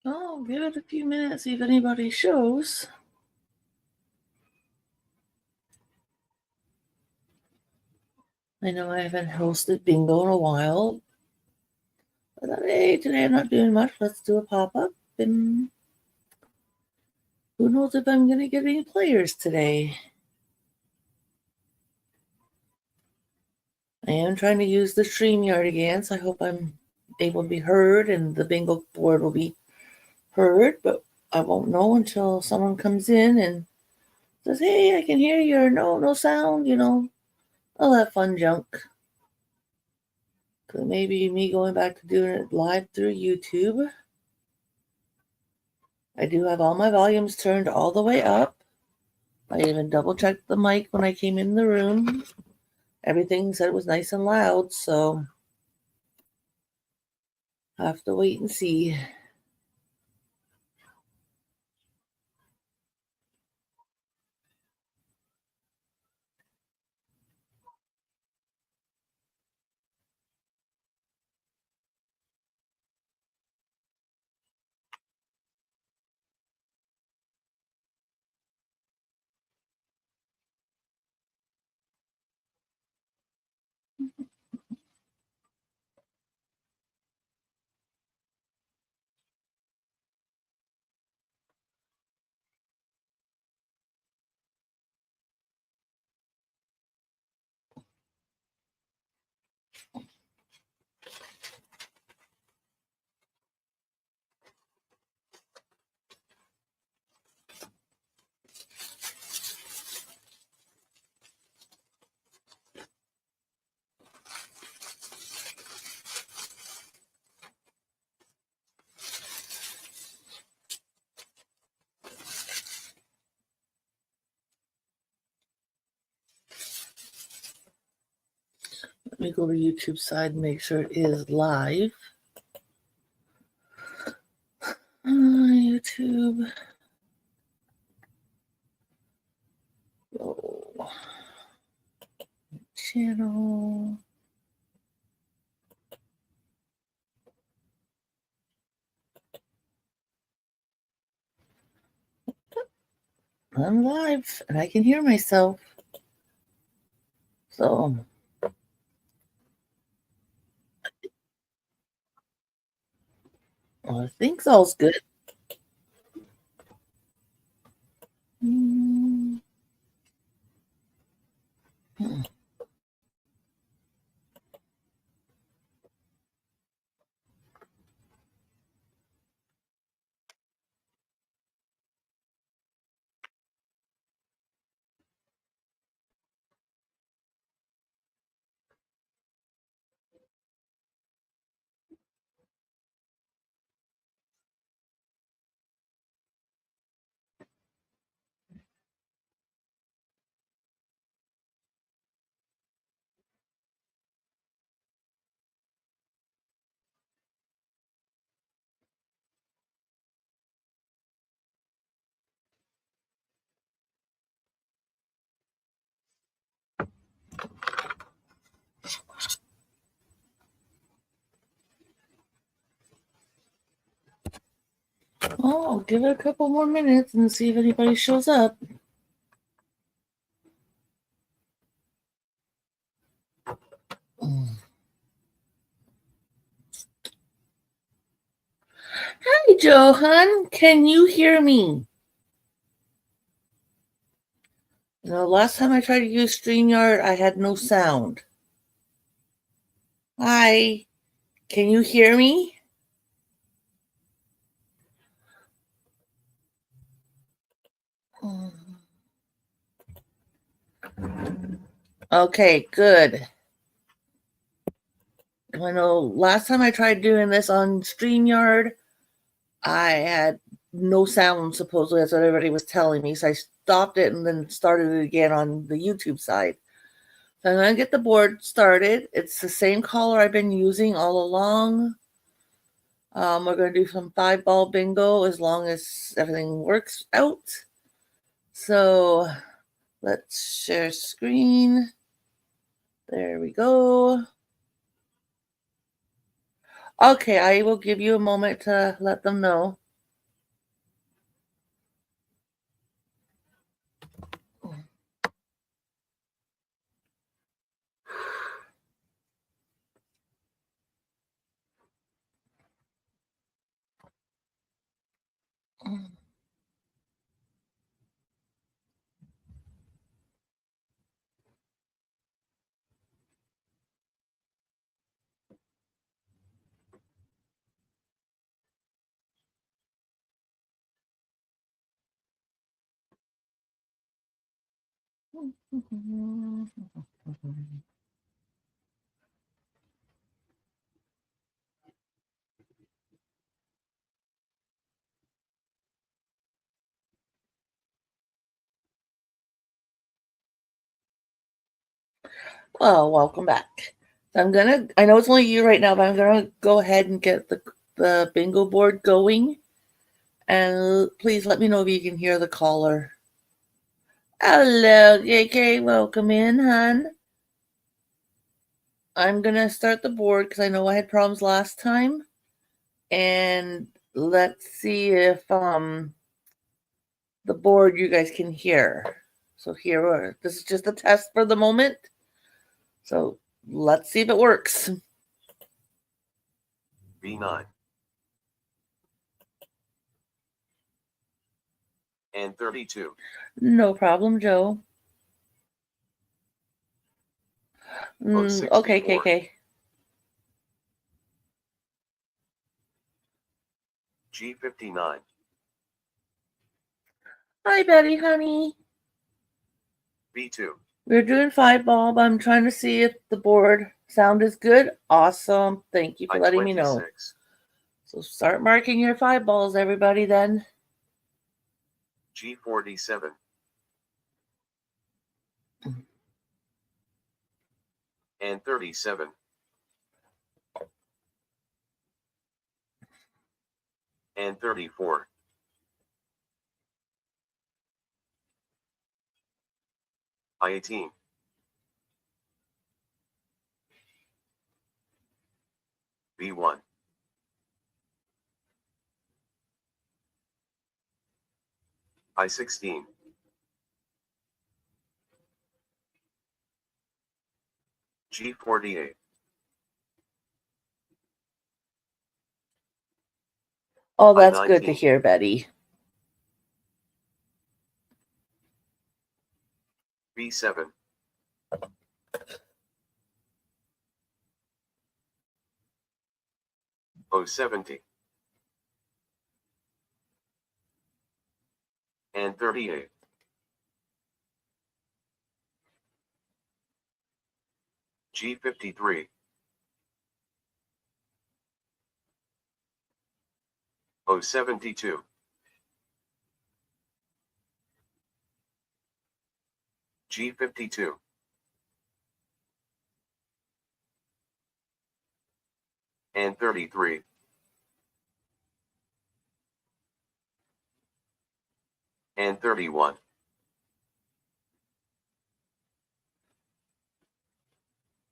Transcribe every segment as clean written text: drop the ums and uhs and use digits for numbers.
Oh, give it a few minutes, see if anybody shows. I know I haven't hosted bingo in a while. I thought, hey, today I'm not doing much. Let's do a pop-up. And who knows if I'm going to get any players today. I am trying to use the StreamYard again, so I hope I'm able to be heard and the bingo board will be heard, but I won't know until someone comes in and says, hey, I can hear you, or no sound, all that fun junk. So maybe me going back to doing it live through YouTube. I do have all my volumes turned all the way up. I even double checked the mic when I came in the room. Everything said it was nice and loud, so I have to wait and see. Let me go to YouTube side and make sure it is live. YouTube. Oh. Channel. I'm live and I can hear myself. So I think all's good. Oh, I'll give it a couple more minutes and see if anybody shows up. Hi, Johan. Can you hear me? Last time I tried to use StreamYard, I had no sound. Hi. Can you hear me? Okay, good. I know last time I tried doing this on StreamYard, I had no sound, supposedly. That's what everybody was telling me. So I stopped it and then started it again on the YouTube side. So I'm going to get the board started. It's the same color I've been using all along. We're going to do some 5-ball bingo as long as everything works out. So let's share screen. There we go. Okay, I will give you a moment to let them know. Well, welcome back. So I know it's only you right now, but I'm gonna go ahead and get the bingo board going. And please let me know if you can hear the caller. Hello, JK. Welcome in, hon. I'm gonna start the board because I know I had problems last time. And let's see if the board you guys can hear. So here, this is just a test for the moment. So let's see if it works. B9 and 32. No problem, Joe. Okay, KK. G59. Hi, Betty, honey. B2. We're doing 5 Bob. I'm trying to see if the board sound is good. Awesome. Thank you for letting me know. So start marking your 5 balls, everybody, then. G47. And 37. And 34. I18. B1. I16. G48. Oh, that's good to hear, Betty. B7. O70. And 38. G53. O72. G52. And 33. And 31.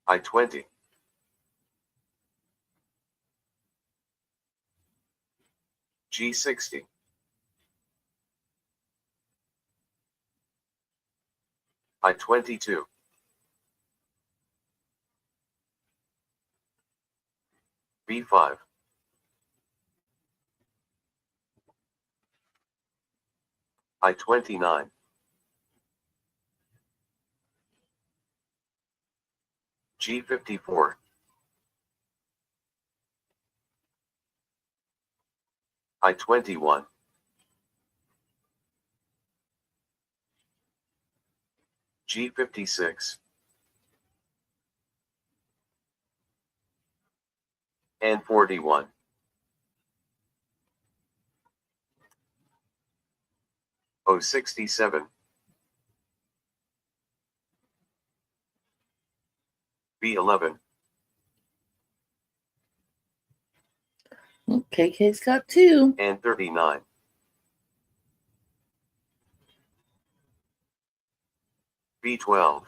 I20. G60. I22. B5. I29. G54. I21. G56. And 41. O67. B11. KK's got 2. And 39. B12.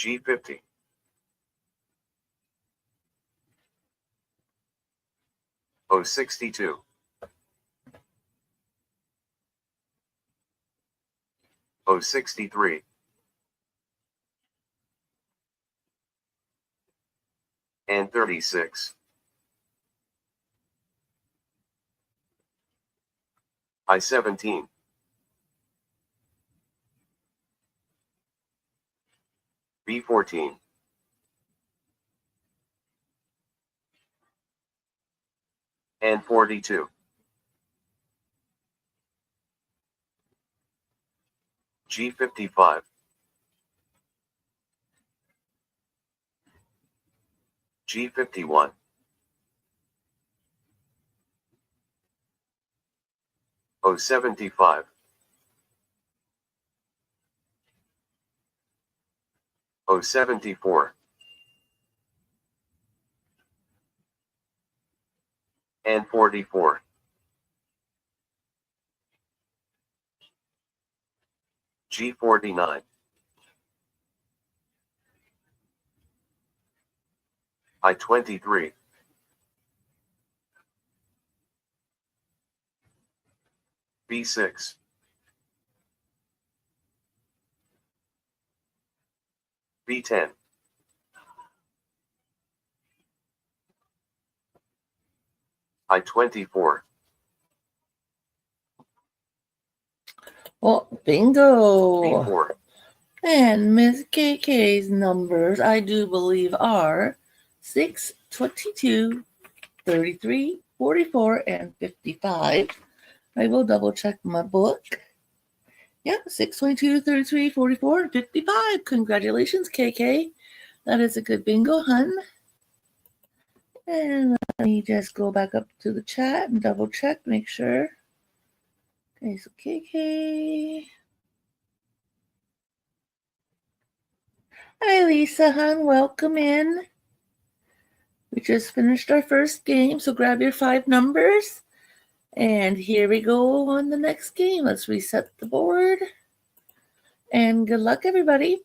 G50. O62. O63. And 36. I-17. B-14. And 42. G55. G51. O75. O74. And 44. G49. I-23. B6. B10. I-24. Well, bingo. B4. And Miss KK's numbers, I do believe, are 6, 22, 33, 44, and 55. I will double check my book. Yeah, 6, 22, 33, 44, and 55. Congratulations, KK. That is a good bingo, hun. And let me just go back up to the chat and double check, make sure. Okay, so KK. Hi, Lisa, hun. Welcome in. We just finished our first game, so grab your 5 numbers. And here we go on the next game. Let's reset the board. And good luck, everybody.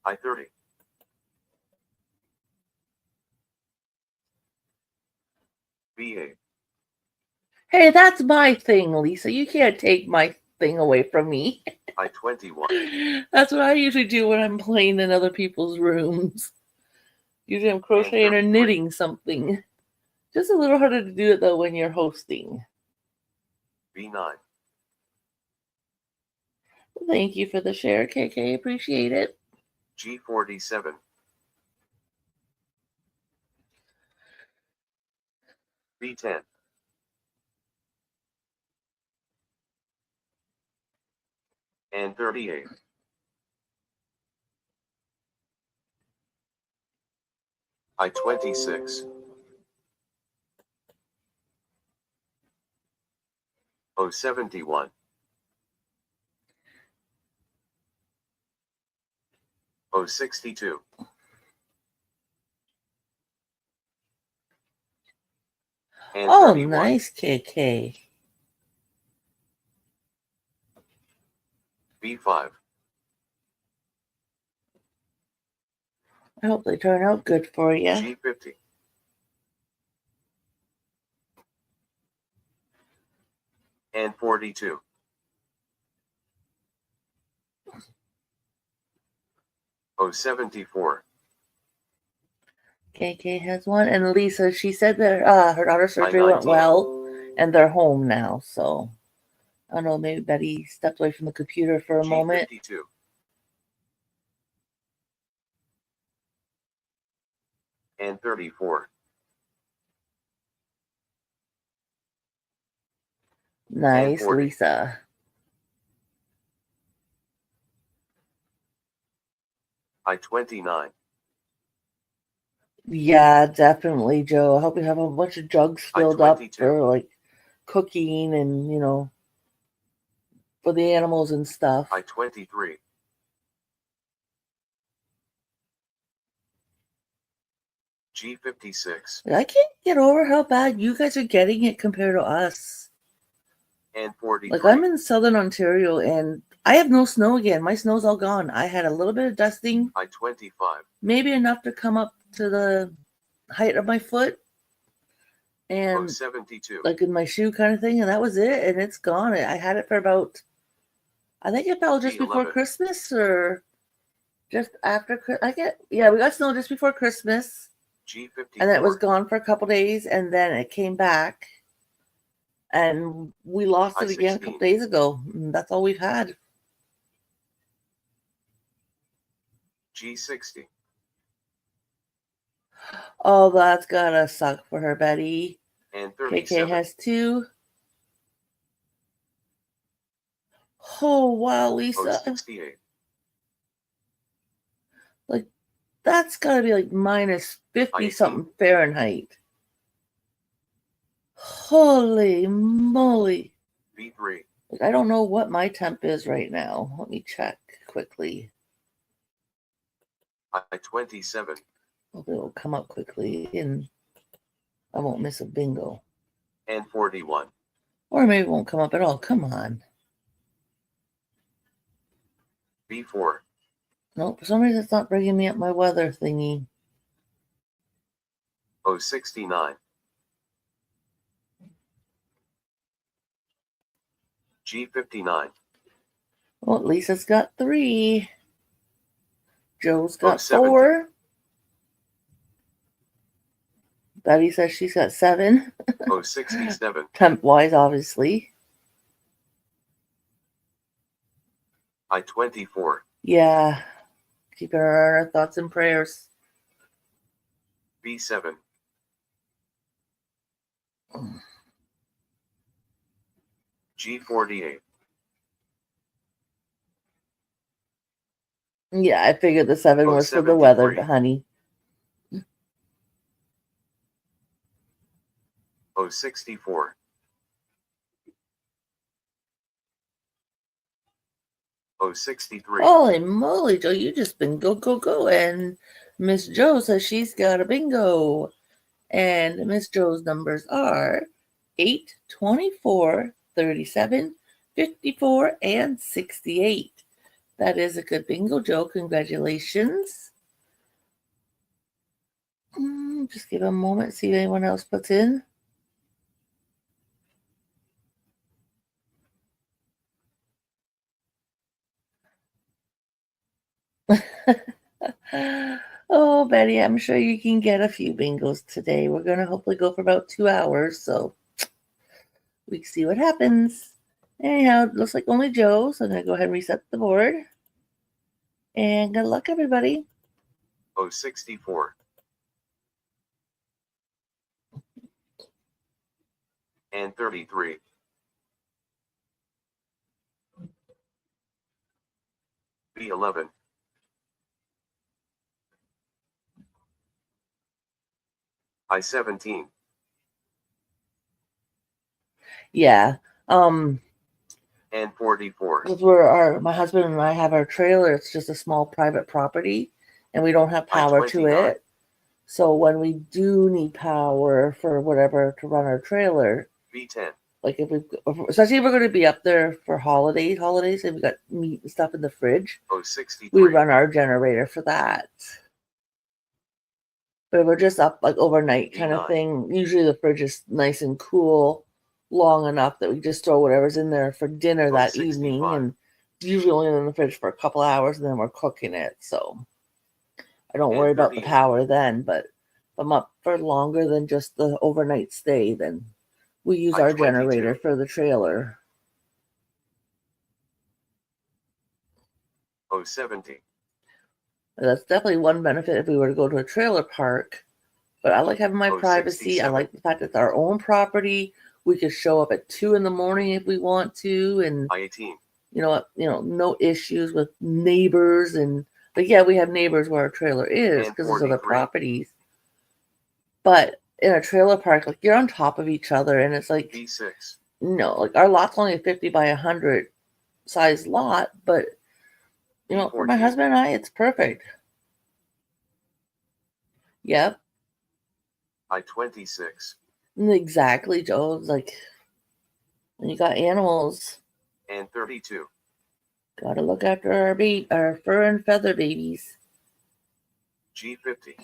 I-30. B8. Hey, that's my thing, Lisa. You can't take my thing away from me. I-21. That's what I usually do when I'm playing in other people's rooms. Usually I'm crocheting or knitting something. Just a little harder to do it, though, when you're hosting. B9. Thank you for the share, KK. Appreciate it. G47. B10. And 38. I-26. O71. O62. And Oh, 31. nice, KK. B5. I hope they turn out good for you. G50. And 42. O74. KK has one. And Lisa, she said that her daughter's surgery went I-19. well, and they're home now. So, I don't know, maybe Betty stepped away from the computer for a moment. G52. And 34. Nice, 40. Lisa. I-29. Yeah, definitely, Joe. I hope you have a bunch of jugs filled up I-22. for like cooking and, you know, for the animals and stuff. I-23. G56. I can't get over how bad you guys are getting it compared to us. And 43. Like, I'm in Southern Ontario, and I have no snow again. My snow's all gone. I had a little bit of dusting, I-25, maybe enough to come up to the height of my foot and O-72, like in my shoe kind of thing, and that was it. And it's gone. I had it for about, I think it fell just before G11, Christmas or just after. Yeah, we got snow just before Christmas, and then it was G54, gone for a couple days, and then it came back, and we lost it again a couple I-16, days ago. And that's all we've had. G60, Oh, that's gotta suck for her, Betty. and KK 37, has 2. Oh wow, Lisa. O-68, Like that's gotta be like minus 50 I-18, something Fahrenheit. Holy moly. V3, Like, I don't know what my temp is right now. Let me check quickly. I-27, Hope it'll come up quickly and I won't miss a bingo. and 41, Or maybe it won't come up at all. Come on. V4, Nope, for some reason it's not bringing me up my weather thingy. O-69, G59, Well, at least it's got 3. Joe's got O-70, 4. Betty says she's got 7. O-67, Temp wise, obviously. I-24, Yeah. Keeping her in our thoughts and prayers. V7, G48, Yeah, I figured the 7 was for the 073, weather, honey. O-64, O-63, Holy moly, Joe, you just been go, go, go. And Miss Joe says she's got a bingo. And Miss Joe's numbers are 8, 24, 37, 54, and 68. That is a good bingo, Joe. Congratulations. Just give a moment, see if anyone else puts in. Oh, Betty, I'm sure you can get a few bingos today. We're going to hopefully go for about 2 hours, so we can see what happens. Anyhow, it looks like only Joe, so I'm going to go ahead and reset the board. And good luck, everybody. O-64, and 33, V11, I-17, Yeah. and 44, Because my husband and I have our trailer. It's just a small private property, and we don't have power to I-29, it. So when we do need power for whatever to run our trailer, V10, like especially if we're going to be up there for holidays, and we got meat and stuff in the fridge, O-63, we run our generator for that. But if we're just up like overnight kind of V9, thing, usually the fridge is nice and cool long enough that we just throw whatever's in there for dinner that evening, 65, and usually only in the fridge for a couple hours, and then we're cooking it. So I don't and worry about the 38, power then. But if I'm up for longer than just the overnight stay, then we use our I-22, generator for the trailer. O-70, That's definitely one benefit if we were to go to a trailer park. But I like having my privacy. I 67, like the fact that it's our own property. We could show up at 2 in the morning if we want to, and I-18, no issues with neighbors. And but yeah, we have neighbors where our trailer is and because there's other 43, properties. But in a trailer park, like you're on top of each other, and it's like V6, like our lot's only a 50 by 100 size lot, but for my V14, husband and I, it's perfect. Yep, I-26, exactly, Joe. It's like when you got animals. and 32, Gotta look after our fur and feather babies. G50.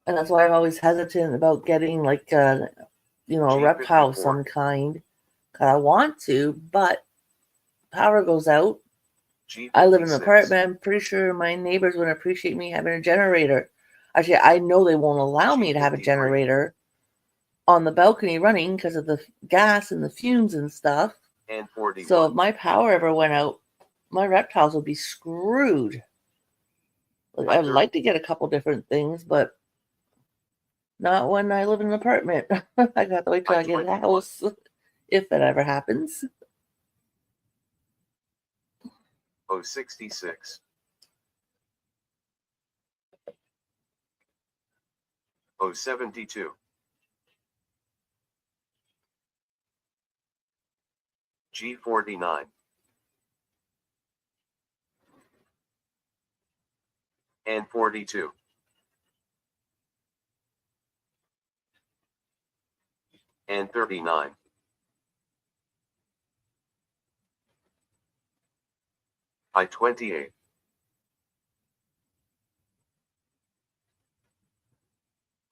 And that's why I'm always hesitant about getting like a reptile of some kind. 'Cause I want to, but power goes out. G56. I live in an apartment. I'm pretty sure my neighbors wouldn't appreciate me having a generator. Actually, I know they won't allow me to have a G53. generator on the balcony running because of the gas and the fumes and stuff. And 41. So if my power ever went out, my reptiles would be screwed. Like, I'd like to get a couple different things, but not when I live in an apartment. I got to wait till I get a house, if that ever happens. 066. 072. G49. And 42. And 39. I-28.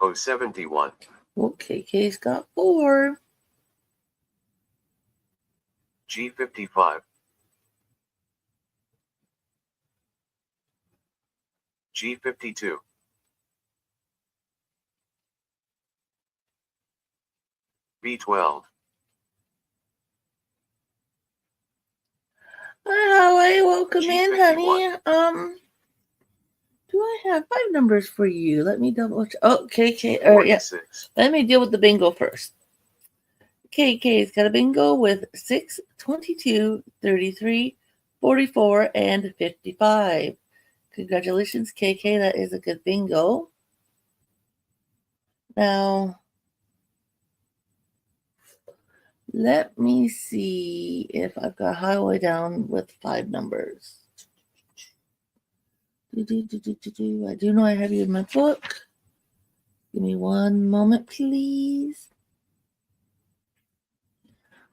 O-71. Okay, KK's got 4. G55. G52. B12. Hi, welcome in, G51. honey. Do I have 5 numbers for you? Let me double check. Oh, KK, or yeah. 46. Let me deal with the bingo first. KK's got a bingo with 6, 22, 33, 44, and 55. Congratulations, KK. That is a good bingo. Now, let me see if I've got highway down with 5 numbers. I do know I have you in my book. Give me one moment, please.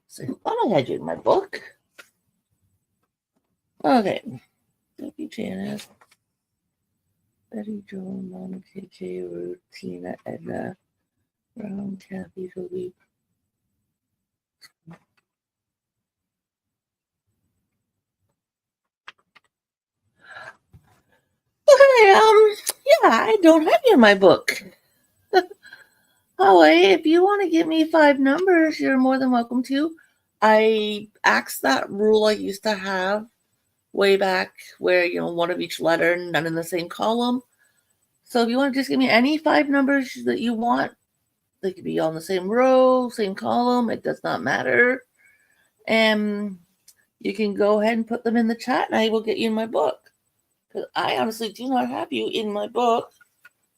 So I thought I had you in my book. Okay. Debbie, Janice, Betty, Joe, Mom, KK, Ruth, Tina, Edna, Brown, Kathy, Toby. Okay, yeah, I don't have you in my book. Oh, hey, if you want to give me 5 numbers, you're more than welcome to. I axed that rule I used to have way back where, one of each letter, none in the same column. So if you want to just give me any 5 numbers that you want, they could be on the same row, same column, it does not matter. And you can go ahead and put them in the chat and I will get you in my book. Because I honestly do not have you in my book.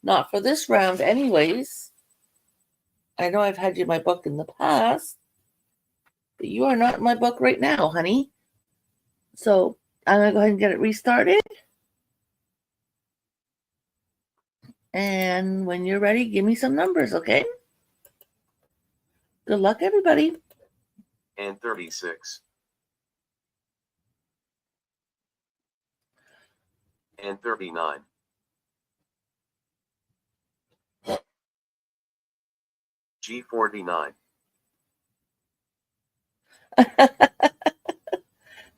Not for this round anyways. I know I've had you in my book in the past, but you are not in my book right now, honey. So I'm going to go ahead and get it restarted. And when you're ready, give me some numbers, okay? Good luck, everybody. And 36. And 39. G49.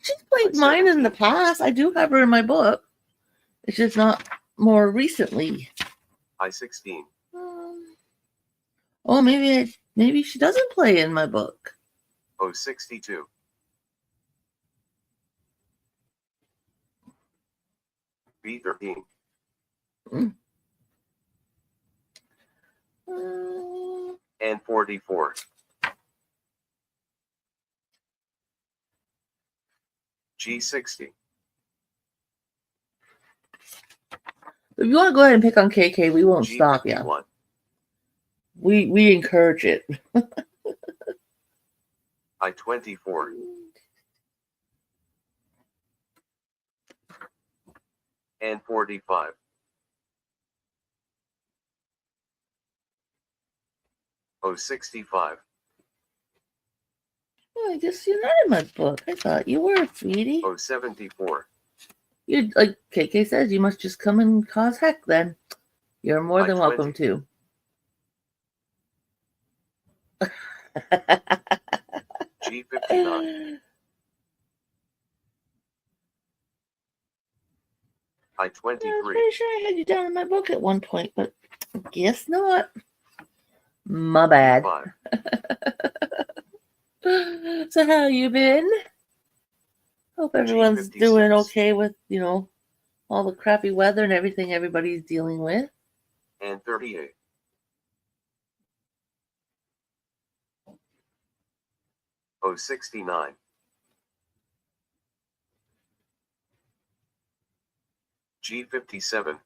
She's played mine in the past. I do have her in my book. It's just not more recently. I-16. Oh, maybe she doesn't play in my book. O-62. B13. And 44. G60. If you want to go ahead and pick on KK, we won't stop you. G51. We encourage it. I-24. And 45. O-65. I guess you're not in my book. I thought you were, sweetie. 074. You, like KK says, you must just come and cause heck then. You're more than welcome to. G59. I was I-23. pretty sure I had you down in my book at one point, but guess not. My bad. B5. So how you been? Hope everyone's doing G56. okay with, all the crappy weather and everything everybody's dealing with. And 38. Oh, 69. G57.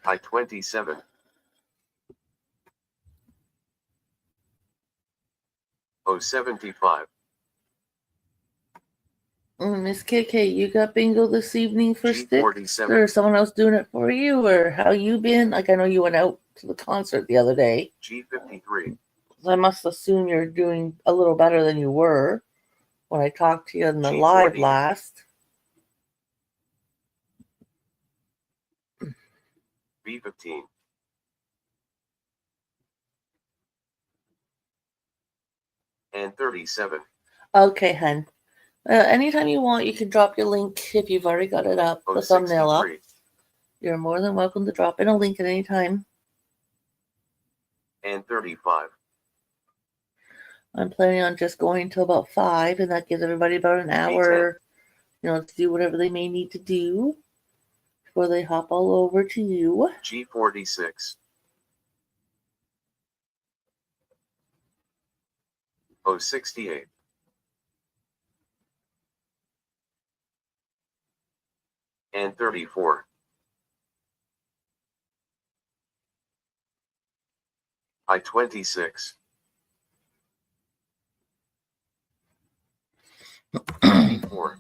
I-27. Oh, 75. Miss KK, you got bingo this evening for sticks? G47. Or someone else doing it for you? Or how you been? Like, I know you went out to the concert the other day. G53. So I must assume you're doing a little better than you were when I talked to you in the live G48. last. B15. And 37. Okay, hun. Anytime you want, you can drop your link if you've already got it up, Oh, the thumbnail up. 63. You're more than welcome to drop in a link at any time. And 35. I'm planning on just going till about 5, and that gives everybody about an hour, to do whatever they may need to do before they hop all over to you. G46. Oh, 68. And 34. I-26. B4.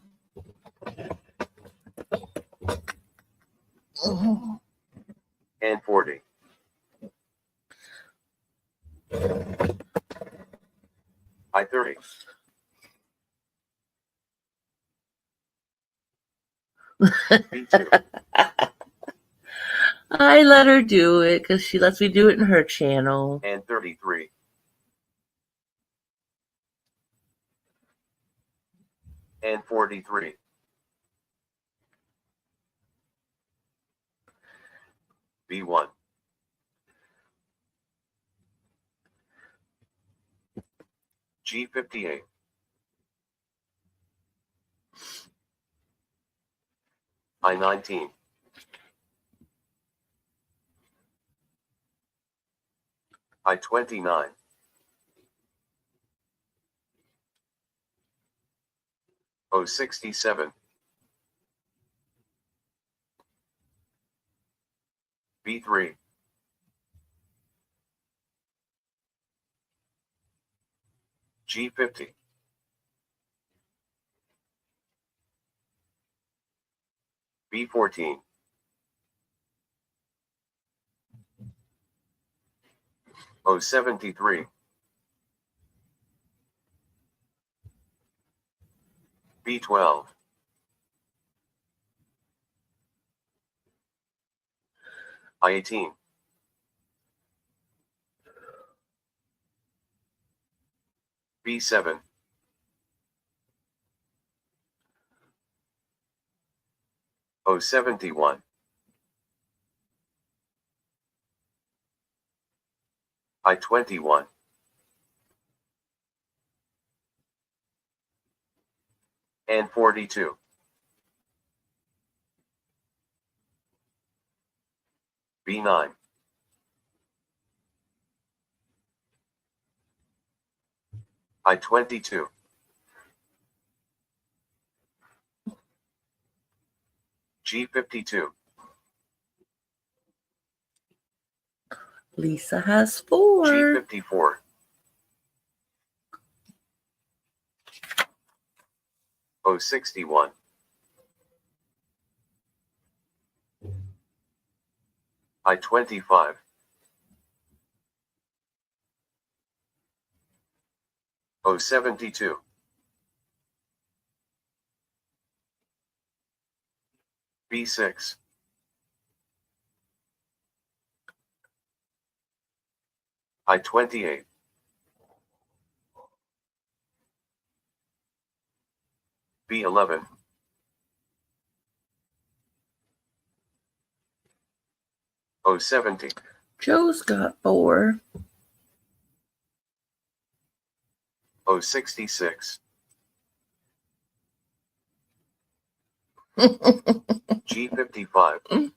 And 40. I-30. B2. I let her do it because she lets me do it in her channel. And 33. And 43. B1. G58. I-19. I-29. Oh, 67. B3. G50. B14. Oh, 73. B12. I-18. B7. Oh, 71. I-21. And 42. B9. I-22. G52. Lisa has 4. G54. Oh, 61. I-25. 072. B6. I-28. B11. O70. Joe's got 4. O66. G55.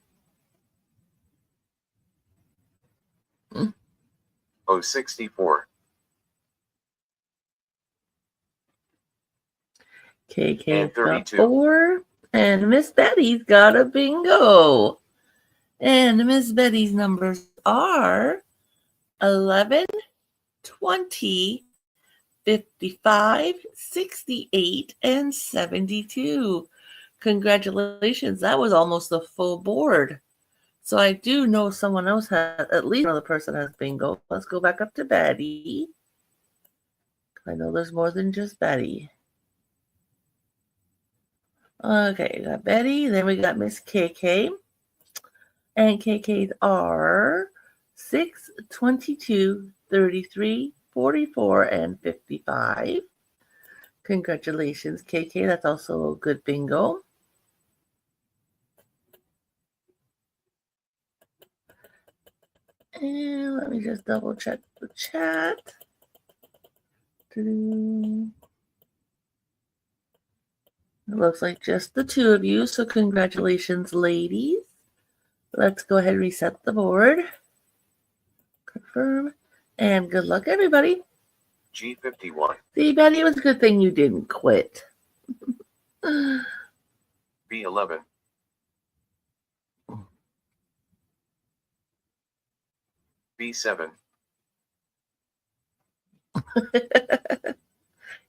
O64. KK's got 32. 4. And Miss Betty's got a bingo. And Miss Betty's numbers are 11, 20, 55, 68, and 72. Congratulations. That was almost a full board. So I do know someone else has, at least another person has bingo. Let's go back up to Betty. I know there's more than just Betty. Okay, we got Betty. Then we got Miss KK. And KK's are 6, 22, 33, 44, and 55. Congratulations, KK. That's also a good bingo. And let me just double check the chat. It looks like just the 2 of you. So congratulations, ladies. Let's go ahead and reset the board. Confirm. And good luck, everybody. G51. See, Betty, it was a good thing you didn't quit. B11. B7.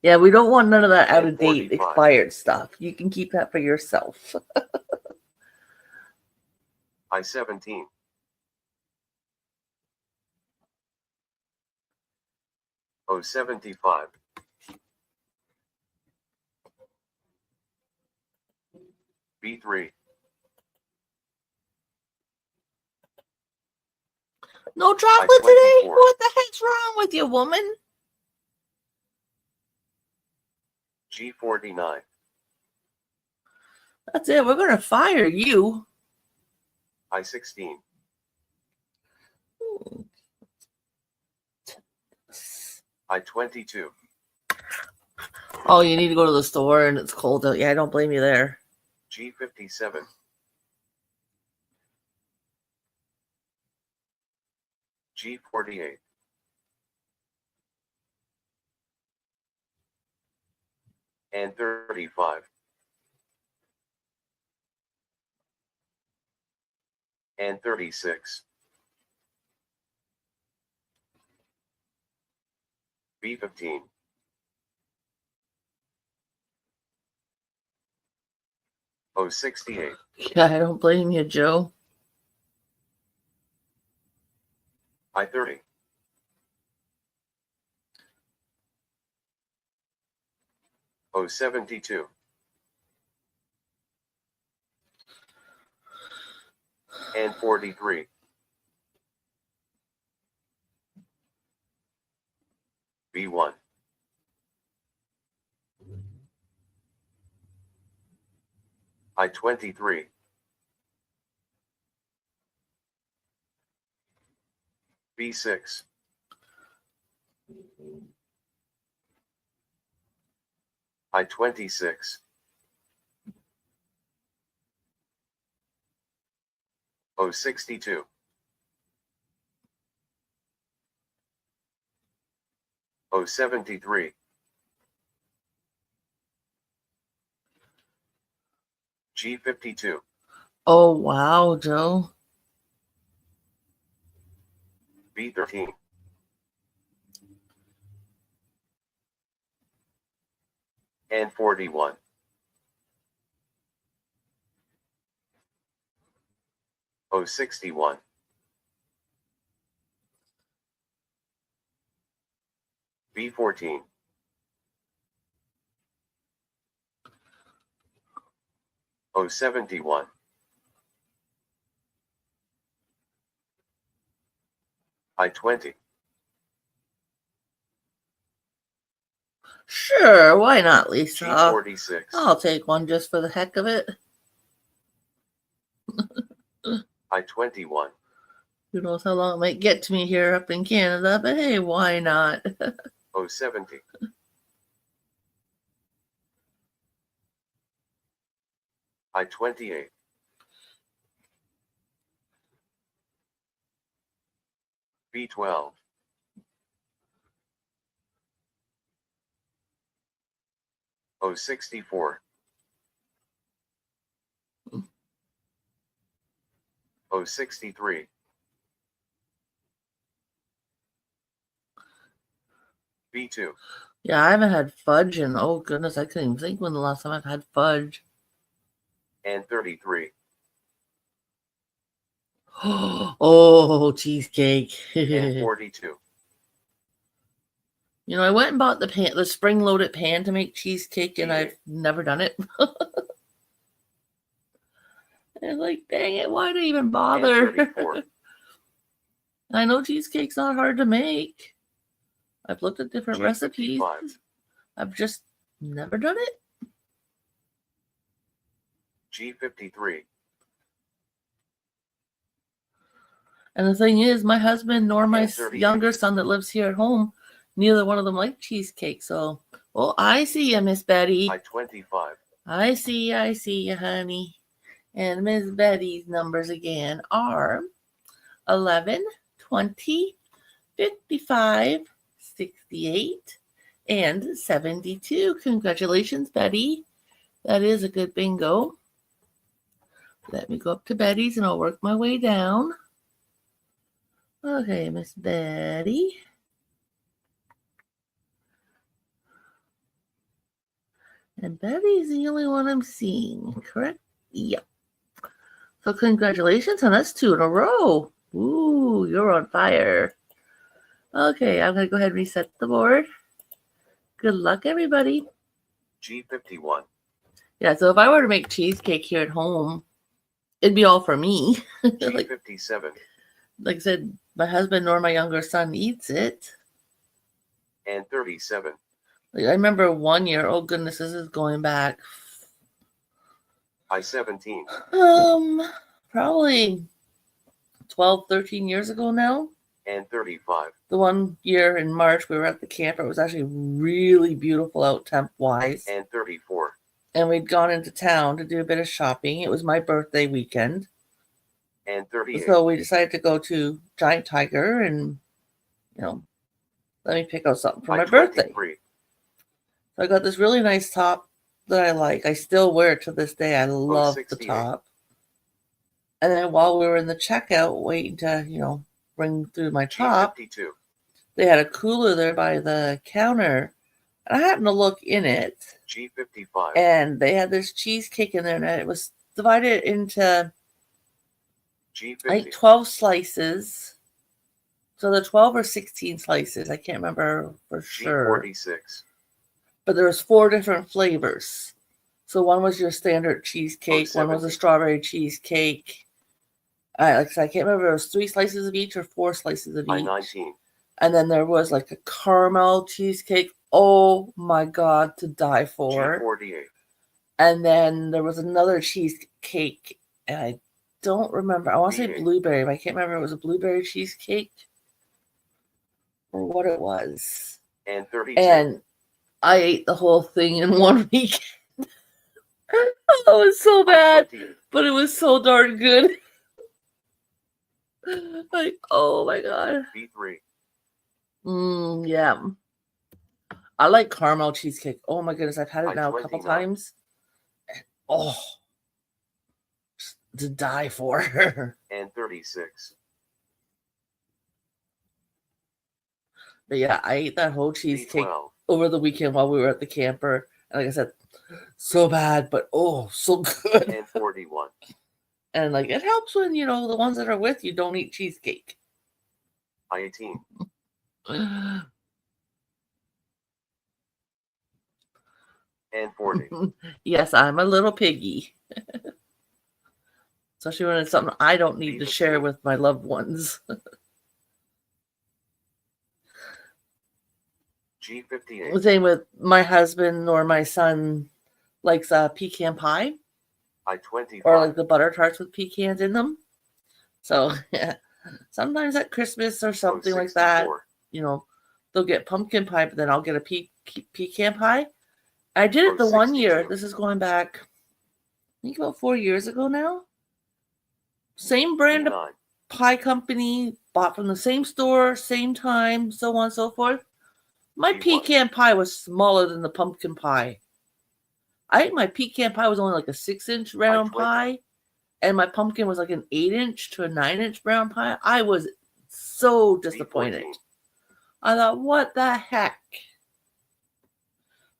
Yeah, we don't want none of that out of date, 45. expired stuff. You can keep that for yourself. I-17. O75. B3. No chocolate I-24. today? What the heck's wrong with you, woman? G49. That's it. We're going to fire you. I-16. I-22. Oh, you need to go to the store and it's cold out. Yeah, I don't blame you there. G57. G48. And 35. And 36. B15. O68. Yeah, I don't blame you, Joe. I-30. O72. And 43. B1. I-23. B6. I-26. O62. O73. G52. Oh, wow, Joe. B13. And 41. O61. B14. 071. I-20. Sure, why not, Lisa? G46. I'll take one just for the heck of it. I-21. Who knows how long it might get to me here up in Canada, but hey, why not? 070. I-28. B12. O64. O63. B2. Yeah, I haven't had fudge and oh goodness, I couldn't even think when the last time I've had fudge. And 33. Oh, cheesecake. And 42. You know, I went and bought the spring-loaded pan to make cheesecake, and Yeah. I've never done it. And like, dang it, why did I even And bother? 34. I know cheesecake's not hard to make. I've looked at different recipes. G55. I've just never done it. G53. And the thing is, my husband nor my And 38. younger son that lives here at home, neither one of them like cheesecake. So, oh, I see you, Miss Betty. I-25. I see you, honey. And Miss Betty's numbers again are 11, 20, 55, 68, and 72. Congratulations, Betty. That is a good bingo. Let me go up to Betty's and I'll work my way down. Okay, Miss Betty. And Betty's the only one I'm seeing, correct? Yep. So congratulations, and that's 2 in a row. Ooh, you're on fire. Okay, I'm going to go ahead and reset the board. Good luck, everybody. G51. Yeah, so if I were to make cheesecake here at home, it'd be all for me. G57. Like I said, my husband nor my younger son eats it. And 37. Like, I remember one year, oh goodness, this is going back. I-17. Probably 12, 13 years ago now. And 35. The one year in March we were at the camper. It was actually really beautiful out temp-wise. And 34. And we'd gone into town to do a bit of shopping. It was my birthday weekend. And 38. So we decided to go to Giant Tiger and, you know, let me pick out something for my birthday. So I got this really nice top that I like. I still wear it to this day. I love the top. And then while we were in the checkout waiting to, you know, bring through my top, G52. they had a cooler there by the counter. And I happened to look in it. G55. And they had this cheesecake in there, and it was divided into G50. like 12 slices. So the 12 or 16 slices. I can't remember for sure. G46. But there was 4 different flavors. So one was your standard cheesecake. One was a strawberry cheesecake. Like I said, I can't remember if it was 3 slices of each or 4 slices of each. I-19. And then there was like a caramel cheesecake. Oh my God, to die for. G48. And then there was another cheesecake. And I don't remember. I want to say blueberry, but I can't remember if it was a blueberry cheesecake or what it was. And 32. And I ate the whole thing in one weekend. Oh, it was so bad, but it was so darn good. Like, oh my God. B3. Yeah. I like caramel cheesecake. Oh my goodness, I've had it now a couple 29. times. Oh, to die for. And 36. But yeah, I ate that whole cheesecake B12. over the weekend while we were at the camper. And like I said, so bad, but oh, so good. And 41. And like it helps when, you know, the ones that are with you don't eat cheesecake. I-18. And 40. Yes, I'm a little piggy. especially when it's something I don't need to share with my loved ones. G58. Same with my husband or my son likes pecan pie. I-25. Or like the butter tarts with pecans in them. So yeah, sometimes at Christmas or something like that, you know, they'll get pumpkin pie, but then I'll get a pecan pie. I did it the 1 year. This is going back, I think about 4 years ago now. Same brand of pie company, bought from the same store, same time, so on and so forth. My pecan pie was smaller than the pumpkin pie. I think my pecan pie was only like a 6-inch round pie, and my pumpkin was like an 8-inch to a 9-inch round pie. I was so disappointed. I thought, what the heck?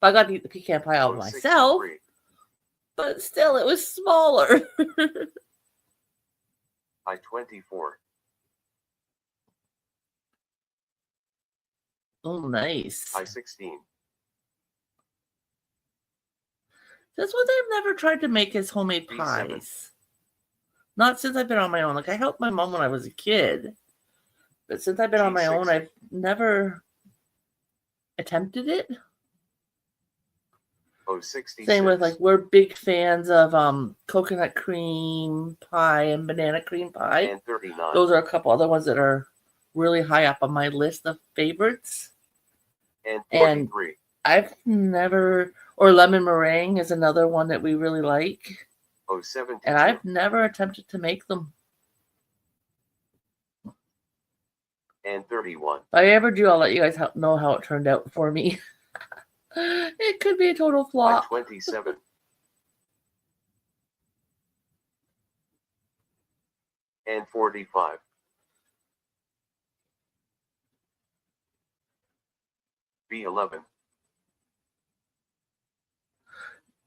I got to eat the pecan pie all myself, but still, it was smaller. I-24. Oh, nice. I-16. That's what they've never tried to make is homemade pies. Not since I've been on my own. Like, I helped my mom when I was a kid. But since I've been on my own, I've never attempted it. Same with, like, we're big fans of coconut cream pie and banana cream pie. And 39. Those are a couple other ones that are really high up on my list of favorites. And 43. I've never... Or lemon meringue is another one that we really like. And I've never attempted to make them. And 31. If I ever do, I'll let you guys know how it turned out for me. It could be a total flop. 27. And 45. B11.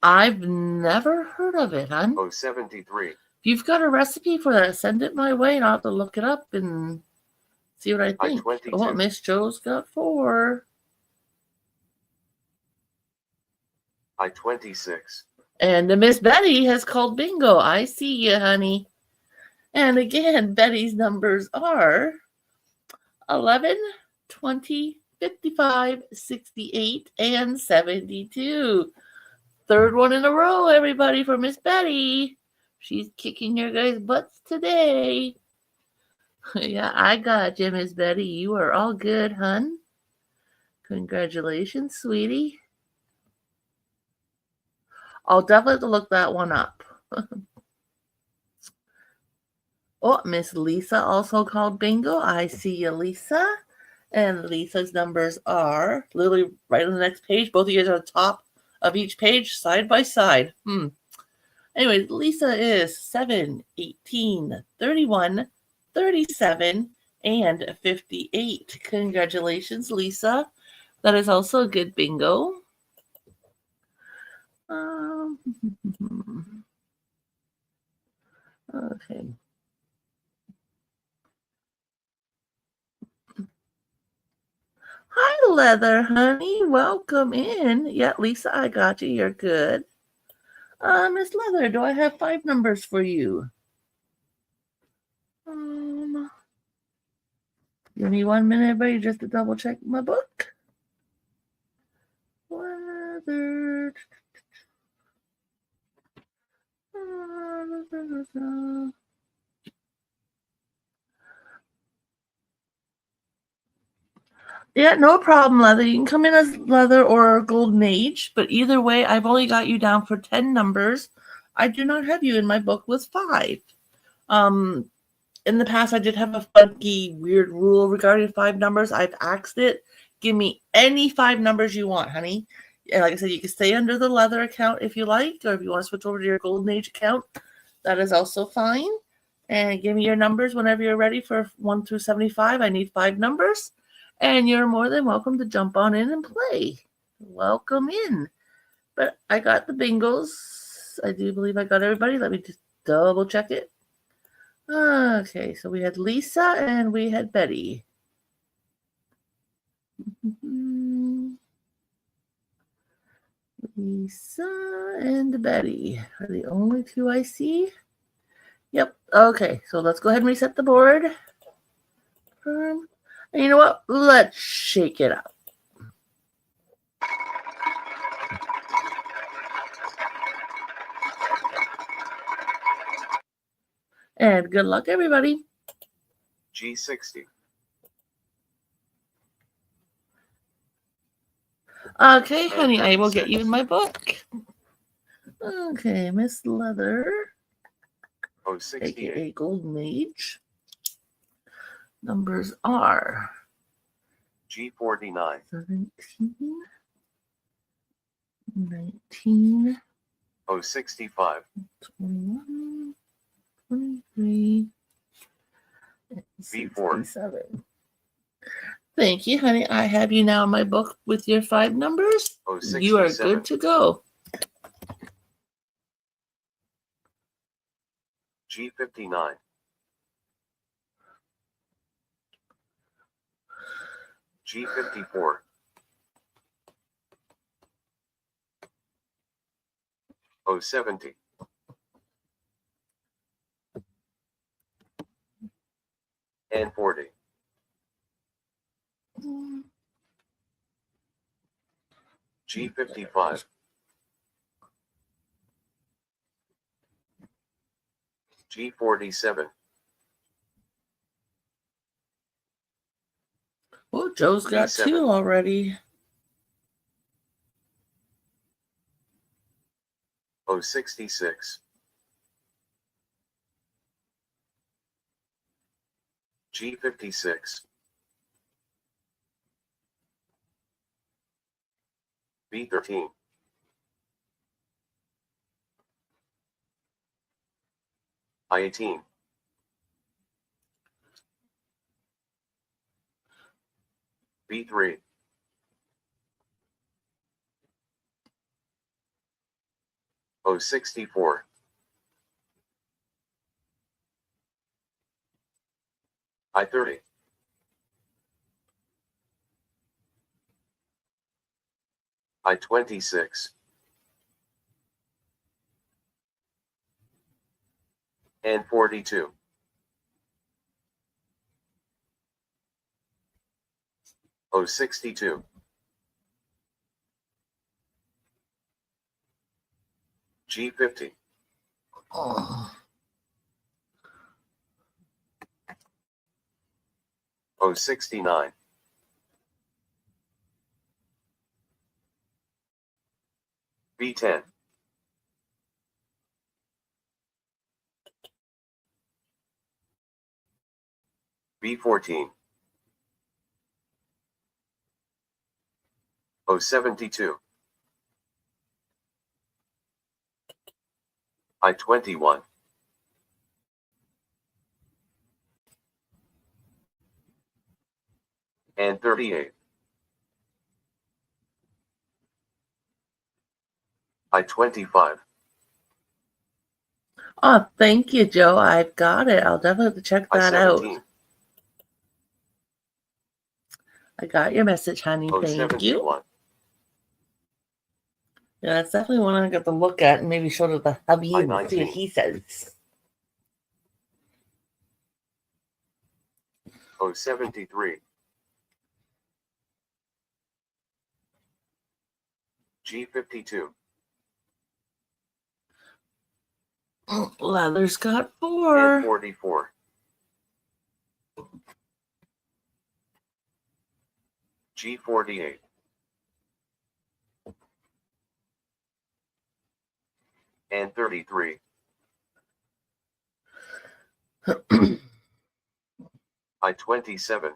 I've never heard of it, hon. 73. If you've got a recipe for that, send it my way and I'll have to look it up and see what I think. Oh, Miss Joe's got 4. I-26. And Miss Betty has called bingo. I see you, honey. And again, Betty's numbers are 11, 20, 55, 68, and 72. Third one in a row, everybody, for Miss Betty. She's kicking your guys' butts today. Yeah, I got you, Miss Betty. You are all good, hun. Congratulations, sweetie. I'll definitely have to look that one up. Oh, Miss Lisa also called bingo. I see you, Lisa. And Lisa's numbers are literally right on the next page. Both of you are on top of each page, side by side. Anyway, Lisa is 7, 18, 31, 37, and 58. Congratulations, Lisa. That is also a good bingo. Okay. Hi, Leather, honey. Welcome in. Yeah, Lisa, I got you. You're good. Miss Leather, do I have 5 numbers for you? Give me 1 minute, everybody, just to double check my book. Leather. Yeah, no problem, Leather. You can come in as Leather or Golden Age, but either way, I've only got you down for 10 numbers. I do not have you in my book with 5. In the past, I did have a funky, weird rule regarding 5 numbers. I've axed it. Give me any 5 numbers you want, honey. And like I said, you can stay under the Leather account if you like, or if you want to switch over to your Golden Age account, that is also fine. And give me your numbers whenever you're ready for 1 through 75. I need 5 numbers. And you're more than welcome to jump on in and play. Welcome in. But I got the bingos. I do believe I got everybody. Let me just double check it. Okay, so we had Lisa and we had Betty. Lisa and Betty are the only 2 I see. Yep. Okay, so let's go ahead and reset the board. And you know what? Let's shake it up. And good luck, everybody. G60. Okay, honey, I will get you in my book. Okay, Miss Leather, Oh, 68. aka Gold Mage. Numbers are G49. 17, 19, Oh, 65. 21, 23, and B4. 67. Thank you, honey. I have you now in my book with your 5 numbers. Oh, You are 67. good to go. G59. G54. Oh, 70. And 40. G55. G47. Oh, Joe's got B7. 2 already. Oh, 66. G56. B13. I18. B3. Oh, 64. I30. I26. And 42. Oh, 62. G50. Oh. Oh, 69. B10. B14. Oh, 72. I21. And 38. I25. Oh, thank you, Joe. I've got it. I'll definitely have to check that out. I17. I got your message, honey. Oh, Thank you. 71. Yeah, that's definitely one I got to look at and maybe show to the hubby and see what I19. he says. Oh, 73. G52. Leather's got And 4. 44. G48. And 33. I27.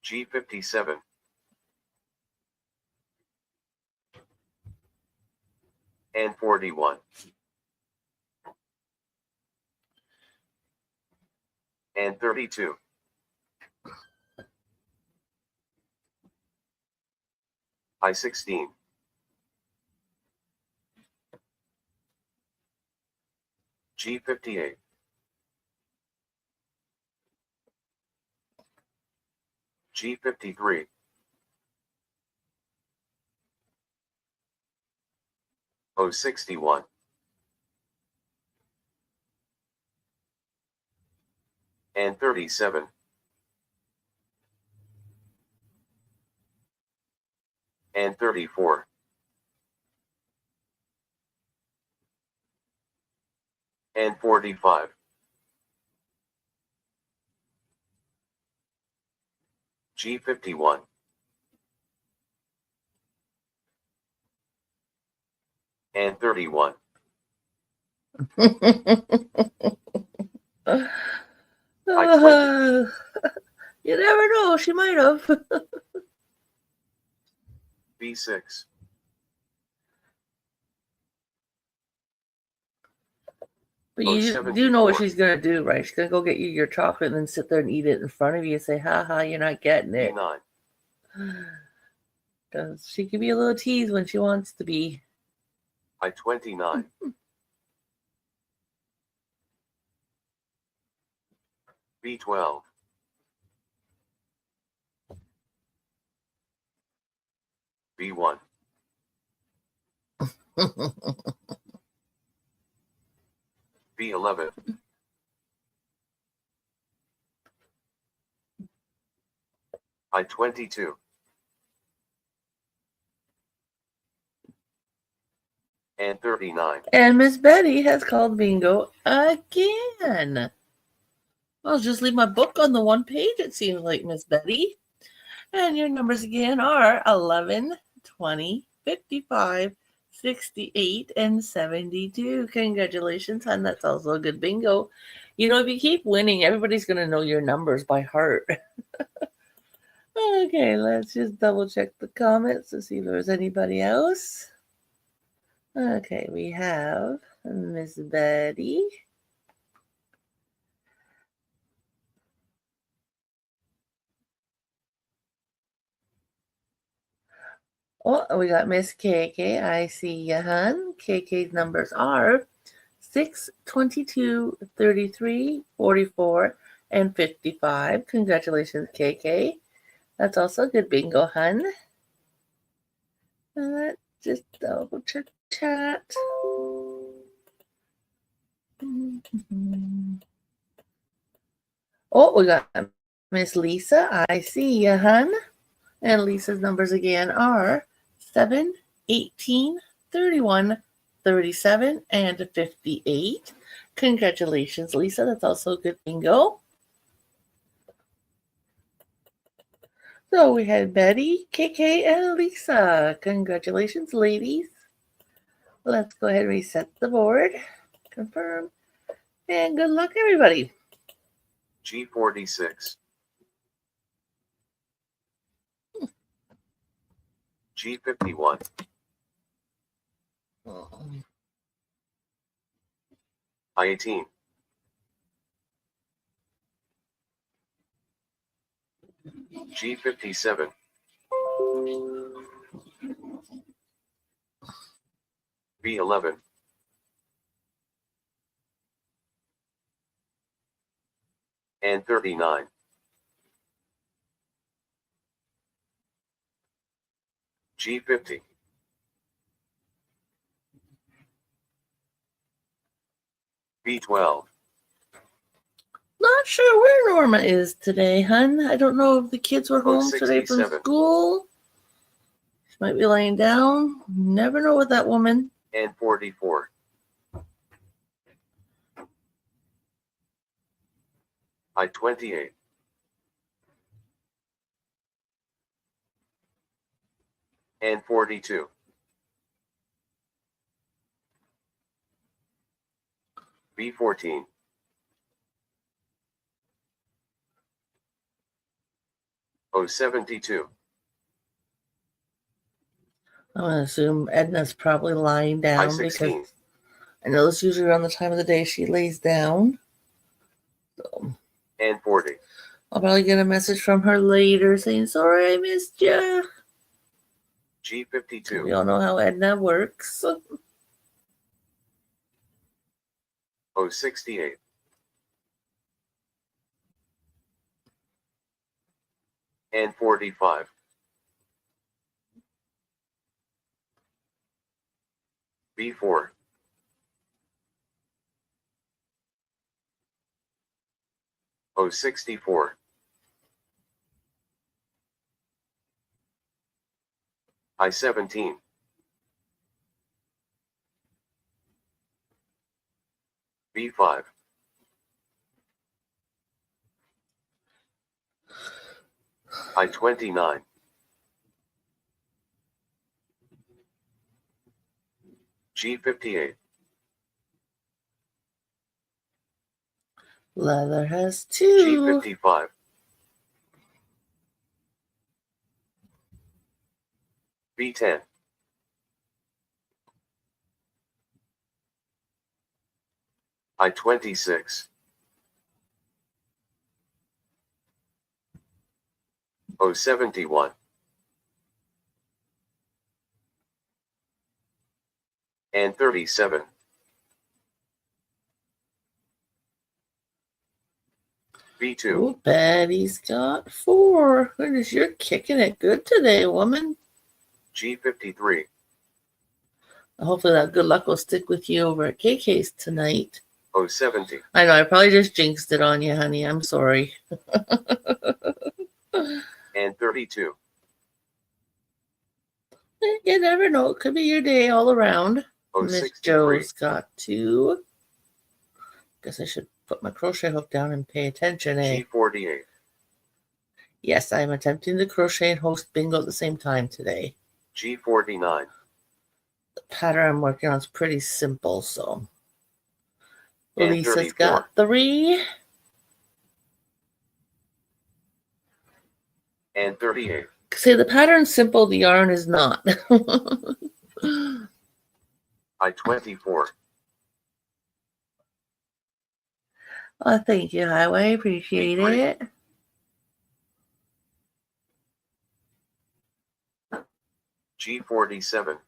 G57. And 41. And 32. I16. G58. G53. 061. And 37. And 34. And 45. G51. And 31. You never know. She might have. B6. But you do know what she's going to do, right? She's going to go get you your chocolate and then sit there and eat it in front of you and say, ha, you're not getting it. B9. Because she can be a little tease when she wants to be. I29. B12. B1. B11. I22. And 39. And Miss Betty has called bingo again. I'll just leave my book on the one page, it seems like, Miss Betty. And your numbers again are 11, 20, 55, 68, and 72. Congratulations, hon. That's also a good bingo. You know, if you keep winning, everybody's going to know your numbers by heart. Okay, let's just double check the comments to see if there's anybody else. Okay, we have Miss Betty. Oh, we got Miss KK. I see ya, hun. KK's numbers are 6, 22, 33, 44, and 55. Congratulations, KK. That's also a good bingo, hun. Let's just double check chat. Oh, we got Miss Lisa. I see ya, hun. And Lisa's numbers again are 7, 18, 31, 37, and 58. Congratulations, Lisa. That's also a good bingo. So we had Betty, KK, and Lisa. Congratulations, ladies. Let's go ahead and reset the board. Confirm. And good luck, everybody. G46. G51. I18. G57. B11. And 39. G50. B12. Not sure where Norma is today, hun. I don't know if the kids were home today from school. She might be laying down. Never know with that woman. And 44. I28. And 42. B14. O72. I'm going to assume Edna's probably lying down I16. because I know it's usually around the time of the day she lays down. So And 40. I'll probably get a message from her later saying, sorry I missed you. G52. We all know how Edna works. O68. And 45. B4. O64. I17. B5. I29. G58. Leather has 2. G55. B10. I26. O71. And 37. B2. Oh, Betty's got 4. Goodness, you're kicking it good today, woman. G53. Hopefully that good luck will stick with you over at KK's tonight. O70. I know, I probably just jinxed it on you, honey. I'm sorry. And 32. You never know. It could be your day all around. Miss O63. Joe's got 2. Guess I should put my crochet hook down and pay attention, eh? G48. Yes, I'm attempting to crochet and host bingo at the same time today. G49. The pattern I'm working on is pretty simple, so. And Lisa's 34. got 3. And 38. See, the pattern's simple, the yarn is not. I24. Oh, thank you, Highway. Appreciate Great. it. G47.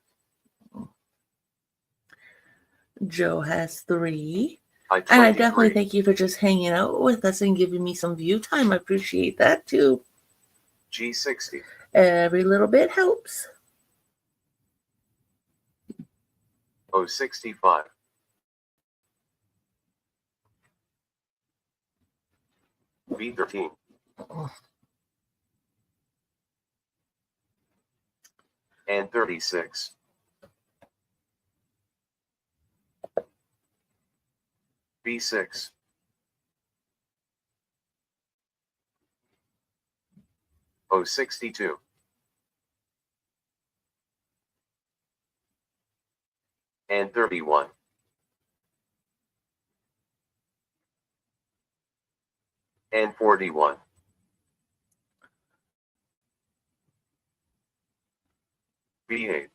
Joe has 3. I23. And I definitely thank you for just hanging out with us and giving me some view time. I appreciate that too. G60. Every little bit helps. O65. B13. And 36. B6. O62. And 31. And 41. B8.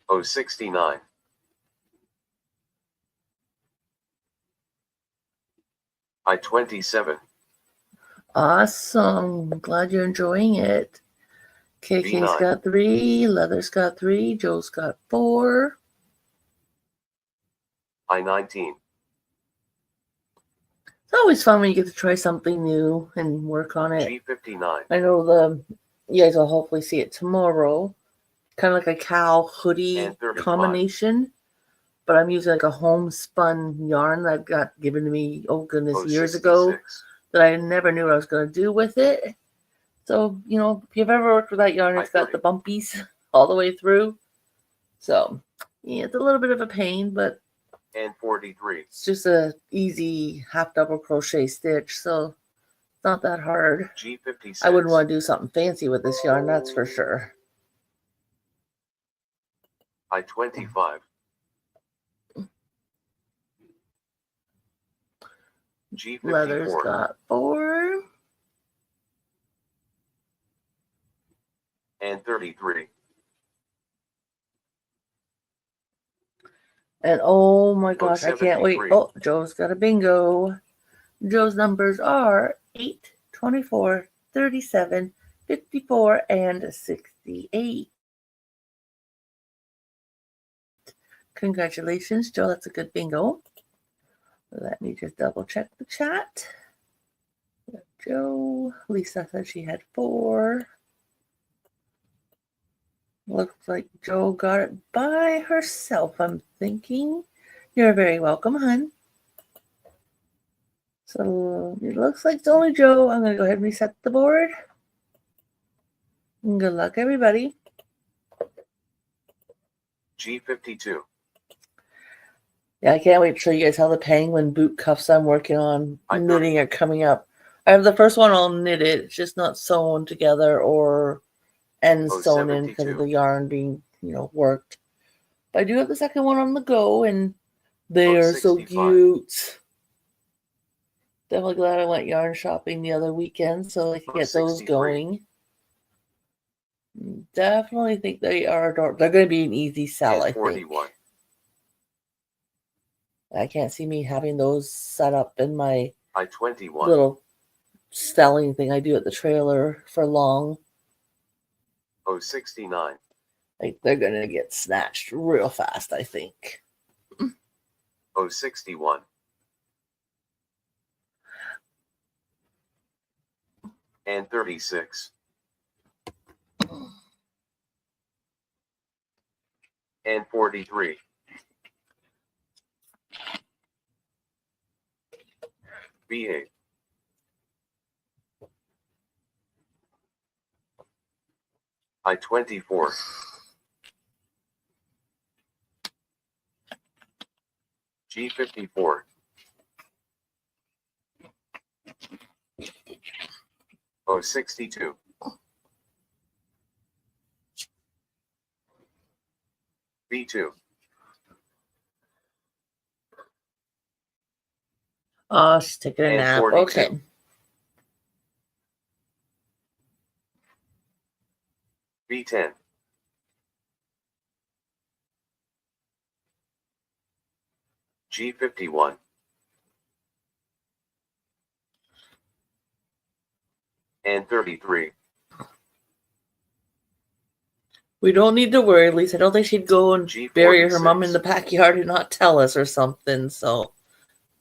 O69. I27. Awesome. Glad you're enjoying it. KK's B9. got 3. Leather's got 3. Joe's got 4. I19. It's always fun when you get to try something new and work on it. G59. I know you guys will hopefully see it tomorrow. Kind of like a cow hoodie And 35. combination. But I'm using like a homespun yarn that got given to me, oh goodness, years ago, O66. that I never knew what I was going to do with it. So, you know, if you've ever worked with that yarn, it's got the bumpies all the way through. So, yeah, it's a little bit of a pain, but And 43. it's just a easy half double crochet stitch. So, it's not that hard. G56. I wouldn't want to do something fancy with this yarn, that's for sure. I25. G54. Leather's got 4. And 33. And oh my gosh, I can't wait. 73. Oh, Joe's got a bingo. Joe's numbers are 8, 24, 37, 54, and 68. Congratulations, Joe. That's a good bingo. Let me just double check the chat. Joe, Lisa said she had 4. Looks like Joe got it by herself, I'm thinking. You're very welcome, hun. So it looks like it's only Joe. I'm going to go ahead and reset the board. And good luck, everybody. G52. Yeah, I can't wait to show you guys how the penguin boot cuffs I'm working on I knitting are coming up. I have the first one all knitted. It's just not sewn together or ends sewn in because of 72. the yarn being, worked. But I do have the second one on the go, and they are so 65. cute. Definitely glad I went yarn shopping the other weekend so I could get those 63. going. Definitely think they are adorable. They're going to be an easy sell, I And think. 41. I can't see me having those set up in my I21. little selling thing I do at the trailer for long. 069. Like they're going to get snatched real fast, I think. 061. And 36. And 43. B8. I24. G54. 062. B2. Oh, she's taking a And nap. 42. Okay. B10. G51. And 33. We don't need to worry, at least. I don't think she'd go and bury her mom in the backyard and not tell us or something. So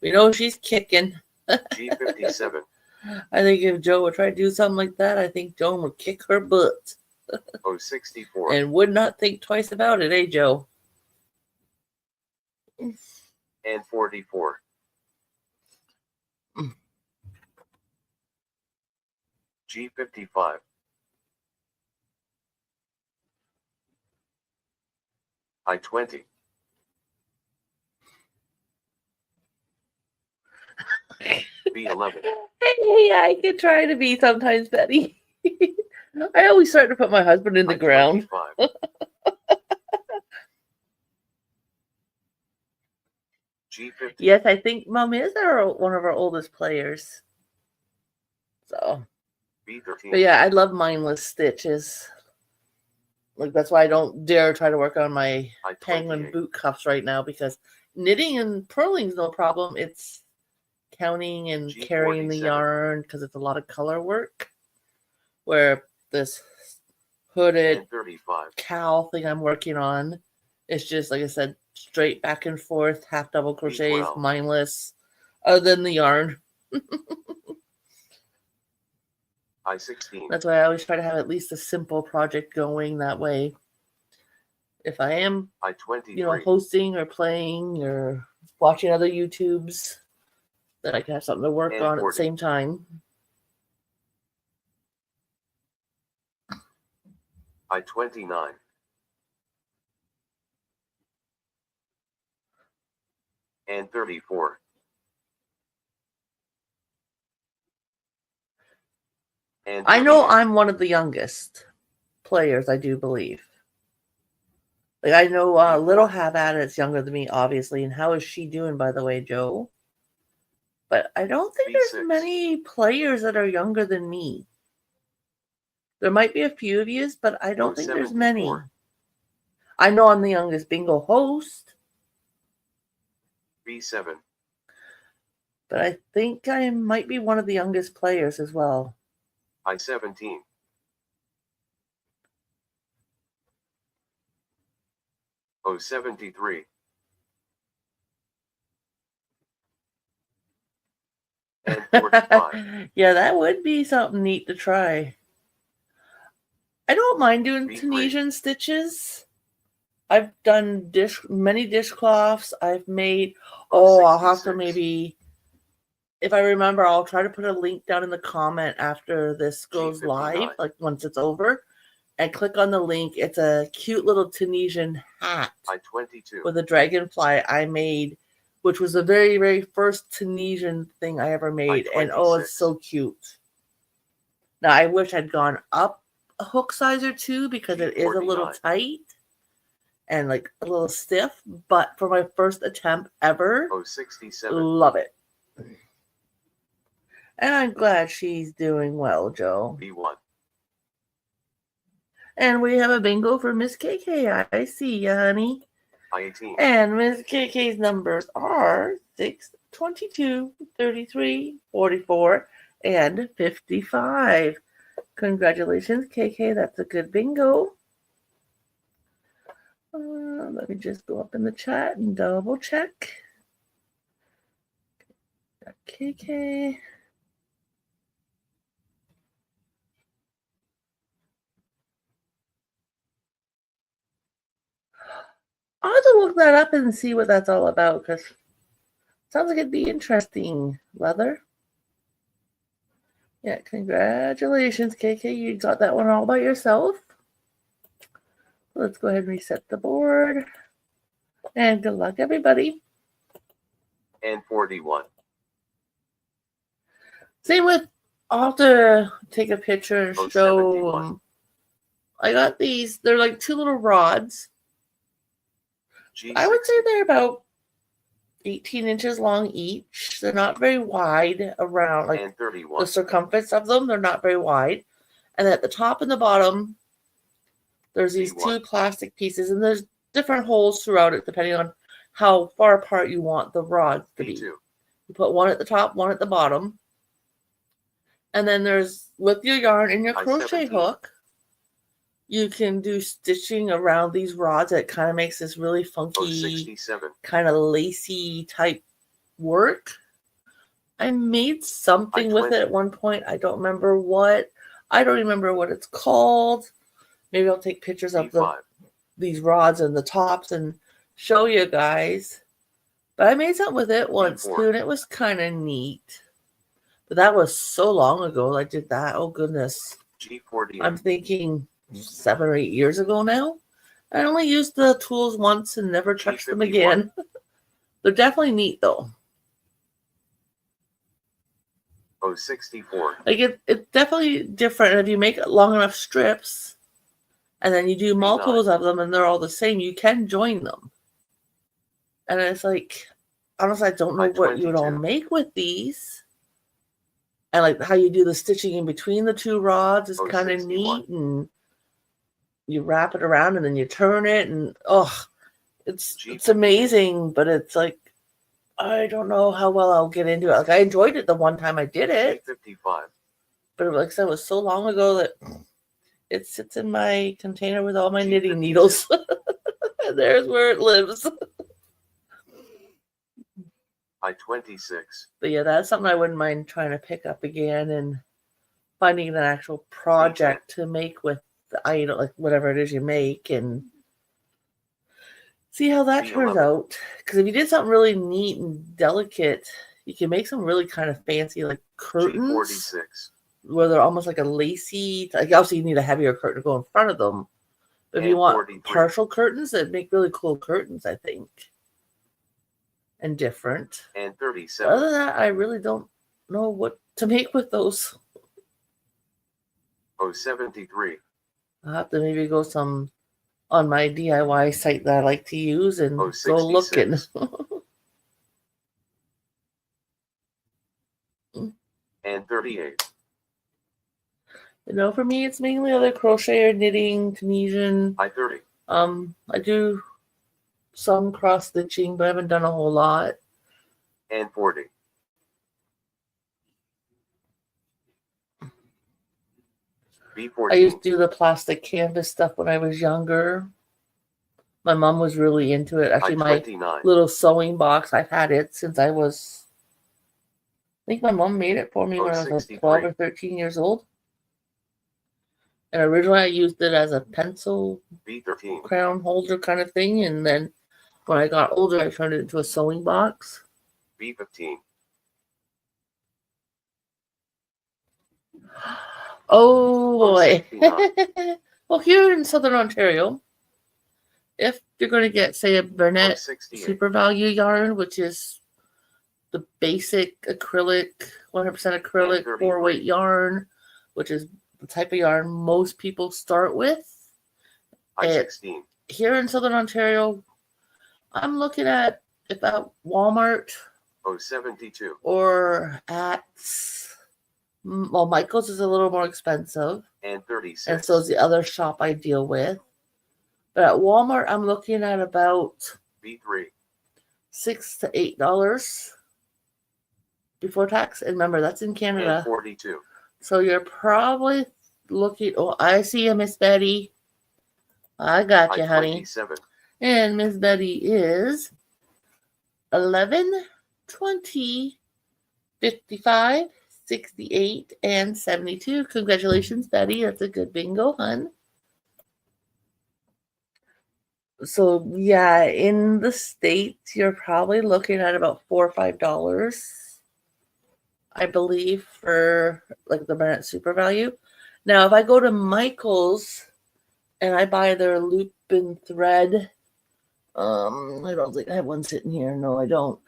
we know she's kicking. G57. I think if Joe would try to do something like that, I think Joan would kick her butt. 064. And would not think twice about it, eh, Joe? And 44. G55. I20. B11. Hey, I can try to be sometimes, Betty. I always start to put my husband in the ground. I25. G50. Yes, I think Mom is one of our oldest players. So, B13. but yeah, I love mindless stitches. Like that's why I don't dare try to work on my penguin I28. boot cuffs right now, because knitting and purling is no problem. It's counting and carrying the G47. yarn because it's a lot of color work. Where this hooded And 35. cowl thing I'm working on, it's just like I said, straight back and forth, half double crochets, B12. mindless, other than the yarn. I16. That's why I always try to have at least a simple project going. That way, if I am, I23. hosting or playing or watching other YouTubes, then I can have something to work And on at the 40. same time. I29. And 34. And I know 38. I'm one of the youngest players, I do believe. Like I know Little Have At It's younger than me, obviously. And how is she doing, by the way, Joe? But I don't think B6. there's many players that are younger than me. There might be a few of you, but I don't think there's many. 74. I know I'm the youngest bingo host, B7. but I think I might be one of the youngest players as well. I17. O73. And 45. Yeah, that would be something neat to try. I don't mind doing B3. Tunisian stitches. I've done many dishcloths. I've made. Oh, I'll have to 66. maybe, if I remember, I'll try to put a link down in the comment after this goes live, G59. like once it's over, and click on the link. It's a cute little Tunisian hat I-22. with a dragonfly I made, which was the very, very first Tunisian thing I ever made. And oh, it's so cute. Now, I wish I'd gone up a hook size or two because it is a little G49. tight and like a little stiff. But for my first attempt ever, 067. love it. And I'm glad she's doing well, Joe. B1. And we have a bingo for Miss KK. I see you, honey. I-18. And Miss KK's numbers are 6, 22, 33, 44, and 55. Congratulations, KK. That's a good bingo. Let me just go up in the chat and double check. Got KK. I'll have to look that up and see what that's all about because it sounds like it'd be interesting. Leather. Yeah, congratulations, KK. You got that one all by yourself. Let's go ahead and reset the board. And good luck, everybody. And 41. Same with, I'll have to take a picture and show 071. them. I got these. They're like two little rods. I would say they're about 18 inches long each. They're not very wide around, like and 31. the circumference of them. They're not very wide. And at the top and the bottom, there's these B1. two plastic pieces, and there's different holes throughout it depending on how far apart you want the rods to be. B2. You put one at the top, one at the bottom. And then there's, with your yarn and your crochet I-17. hook, you can do stitching around these rods that kind of makes this really funky, 067. kind of lacy type work. I made something with it at one point. I don't remember what. I don't remember what it's called. Maybe I'll take pictures of B5. these rods and the tops and show you guys. But I made something with it once B4. too, and it was kind of neat. But that was so long ago I did that. Oh, goodness. G40. I'm thinking 7 or 8 years ago now. I only used the tools once and never touched them G51. again. They're definitely neat, though. 064. Like, it's definitely different. And if you make long enough strips, and then you do multiples of them, and they're all the same, you can join them. And it's like, honestly, I don't know what you would all make with these. And like how you do the stitching in between the two rods is kind of 061. neat. And you wrap it around and then you turn it. And it's amazing. But it's like, I don't know how well I'll get into it. Like, I enjoyed it the one time I did it. G55. But like I said, it was so long ago that it sits in my container with all my knitting needles. And there's where it lives. I-26. But yeah, that's something I wouldn't mind trying to pick up again and finding an actual project to make with the item, like whatever it is you make, and see how that turns out. Because if you did something really neat and delicate, you can make some really kind of fancy like curtains. G46. Where they're almost like a lacy, like obviously you need a heavier curtain to go in front of them. But if you want 43. partial curtains, that make really cool curtains, I think. And different. And 37. Other than that, I really don't know what to make with those. 073. I'll have to maybe go some on my DIY site that I like to use and go 066. looking. And 38. You know, for me, it's mainly other crochet or knitting, Tunisian. I-30. I do some cross stitching, but I haven't done a whole lot. And 40. B14. I used to do the plastic canvas stuff when I was younger. My mom was really into it. Actually, my I-29. little sewing box, I've had it since I was, I think my mom made it for me when I was like 12 or 13 years old. And originally I used it as a pencil B13. crown holder kind of thing. And then when I got older, I turned it into a sewing box. B15. Oh boy. 069. Well, here in Southern Ontario, if you're going to get, say, a Burnett 068. Super Value yarn, which is the basic acrylic, 100% acrylic, 33. 4-weight yarn, which is the type of yarn most people start with. I16. Here in Southern Ontario, I'm looking at about Walmart 072. or at, well, Michael's is a little more expensive, And 36. and so is the other shop I deal with. But at Walmart, I'm looking at about B3. $6 to $8 before tax. And remember, that's in And Canada. 42. So you're probably looking. Oh, I see you, Miss Betty. I got you, honey. I27. And Miss Betty is 11, 20, 55, 68, and 72. Congratulations, Betty. That's a good bingo, hun. So yeah, in the States, you're probably looking at about $4 or $5, I believe, for like the Burnett Super Value. Now, if I go to Michael's and I buy their loop and thread, I don't think I have one sitting here. No, I don't.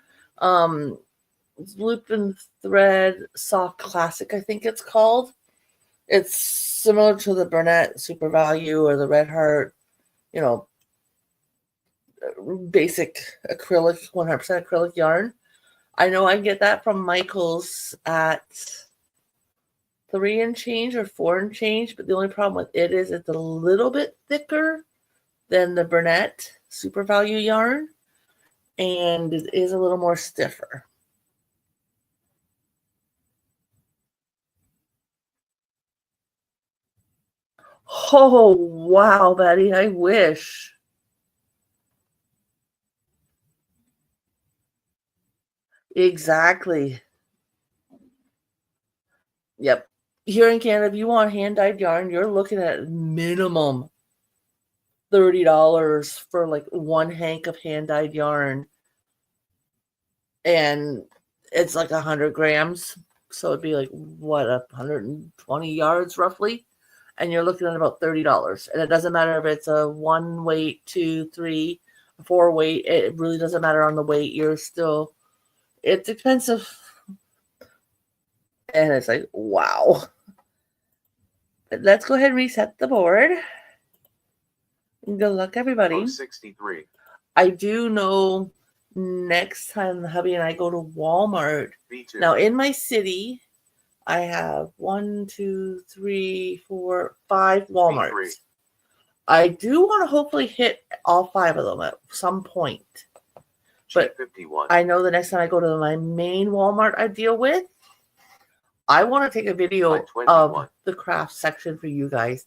Loop and thread soft classic, I think it's called. It's similar to the Burnett Super Value or the Red Heart, you know, basic acrylic, 100% acrylic yarn. I know I get that from Michael's at $3 and change or $4 and change, but the only problem with it is it's a little bit thicker than the Burnett Super Value yarn, and it is a little more stiffer. Oh, wow, Betty, I wish. Exactly. Yep. Here in Canada, if you want hand-dyed yarn, you're looking at minimum $30 for like one hank of hand-dyed yarn. And it's like 100 grams. So it'd be like, what, 120 yards roughly? And you're looking at about $30. And it doesn't matter if it's a 1 weight, 2, 3, 4 weight. It really doesn't matter on the weight. It's expensive. And it's like, wow. But let's go ahead and reset the board. Good luck, everybody. 063. I do know next time hubby and I go to Walmart. B2. Now, in my city, I have 1, 2, 3, 4, 5 Walmarts. B3. I do want to hopefully hit all 5 of them at some point. But G51. I know the next time I go to my main Walmart I deal with, I want to take a video of the craft section for you guys.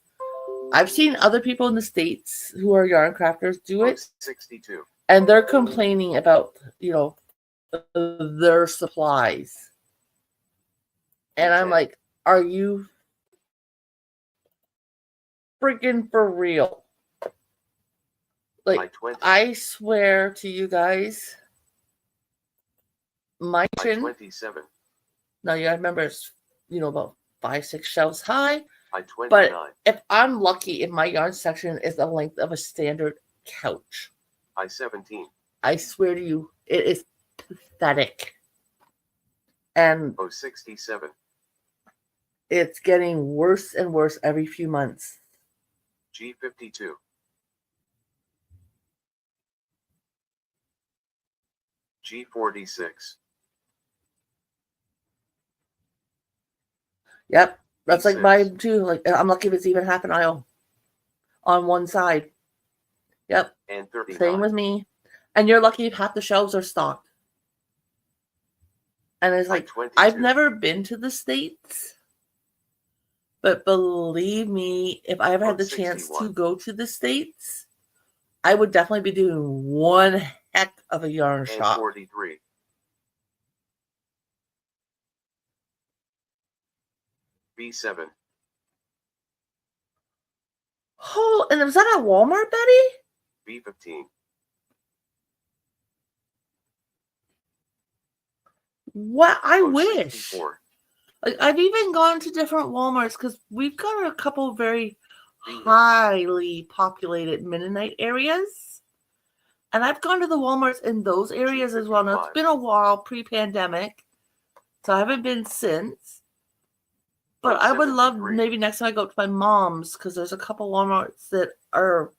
I've seen other people in the States who are yarn crafters do it. 62. And they're complaining about, their supplies. And I'm like, are you freaking for real? Like, I swear to you guys, my chin. 27. Now, you gotta remember, it's, about 5, 6 shelves high. I29. But if I'm lucky, if my yarn section is the length of a standard couch. I17. I swear to you, it is pathetic. And 067. It's getting worse and worse every few months. G52. G46. Yep. That's like E6. mine too. Like, I'm lucky if it's even half an aisle on one side. Yep. And 39. Same with me. And you're lucky if half the shelves are stocked. And it's like, I've never been to the States, but believe me, if I ever had the chance to go to the States, I would definitely be doing one heck of a yarn shop. 43. B7. Oh, and was that at Walmart, Betty? B15. What? I wish. 64. Like, I've even gone to different Walmarts because we've got a couple very B8. highly populated Mennonite areas. And I've gone to the Walmarts in those areas as well. Now, it's G55. been a while pre-pandemic, so I haven't been since. But I would love 73. maybe next time I go to my mom's because there's a couple Walmarts that are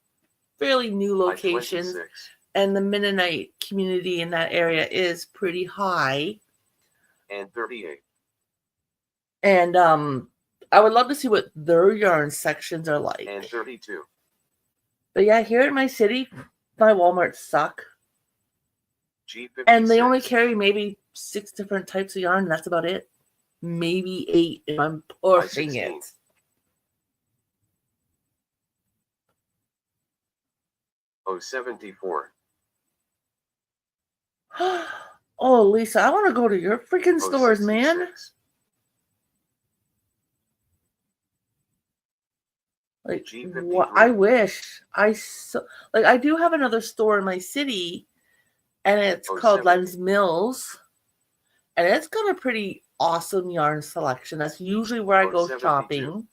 fairly new locations. I-26. And the Mennonite community in that area is pretty high. And 38. And I would love to see what their yarn sections are like. And 32. But yeah, here in my city, my Walmarts suck. G56. And they only carry maybe 6 different types of yarn. And that's about it. Maybe 8 if I'm pushing I-16. it. Oh, 74. Oh, Lisa, I want to go to your freaking Oh, stores, man. 66. Like, G53. what? I wish I do have another store in my city, and it's Oh, called 70. Len's Mills, and it's got a pretty awesome yarn selection. That's usually where I Oh, go 72. shopping,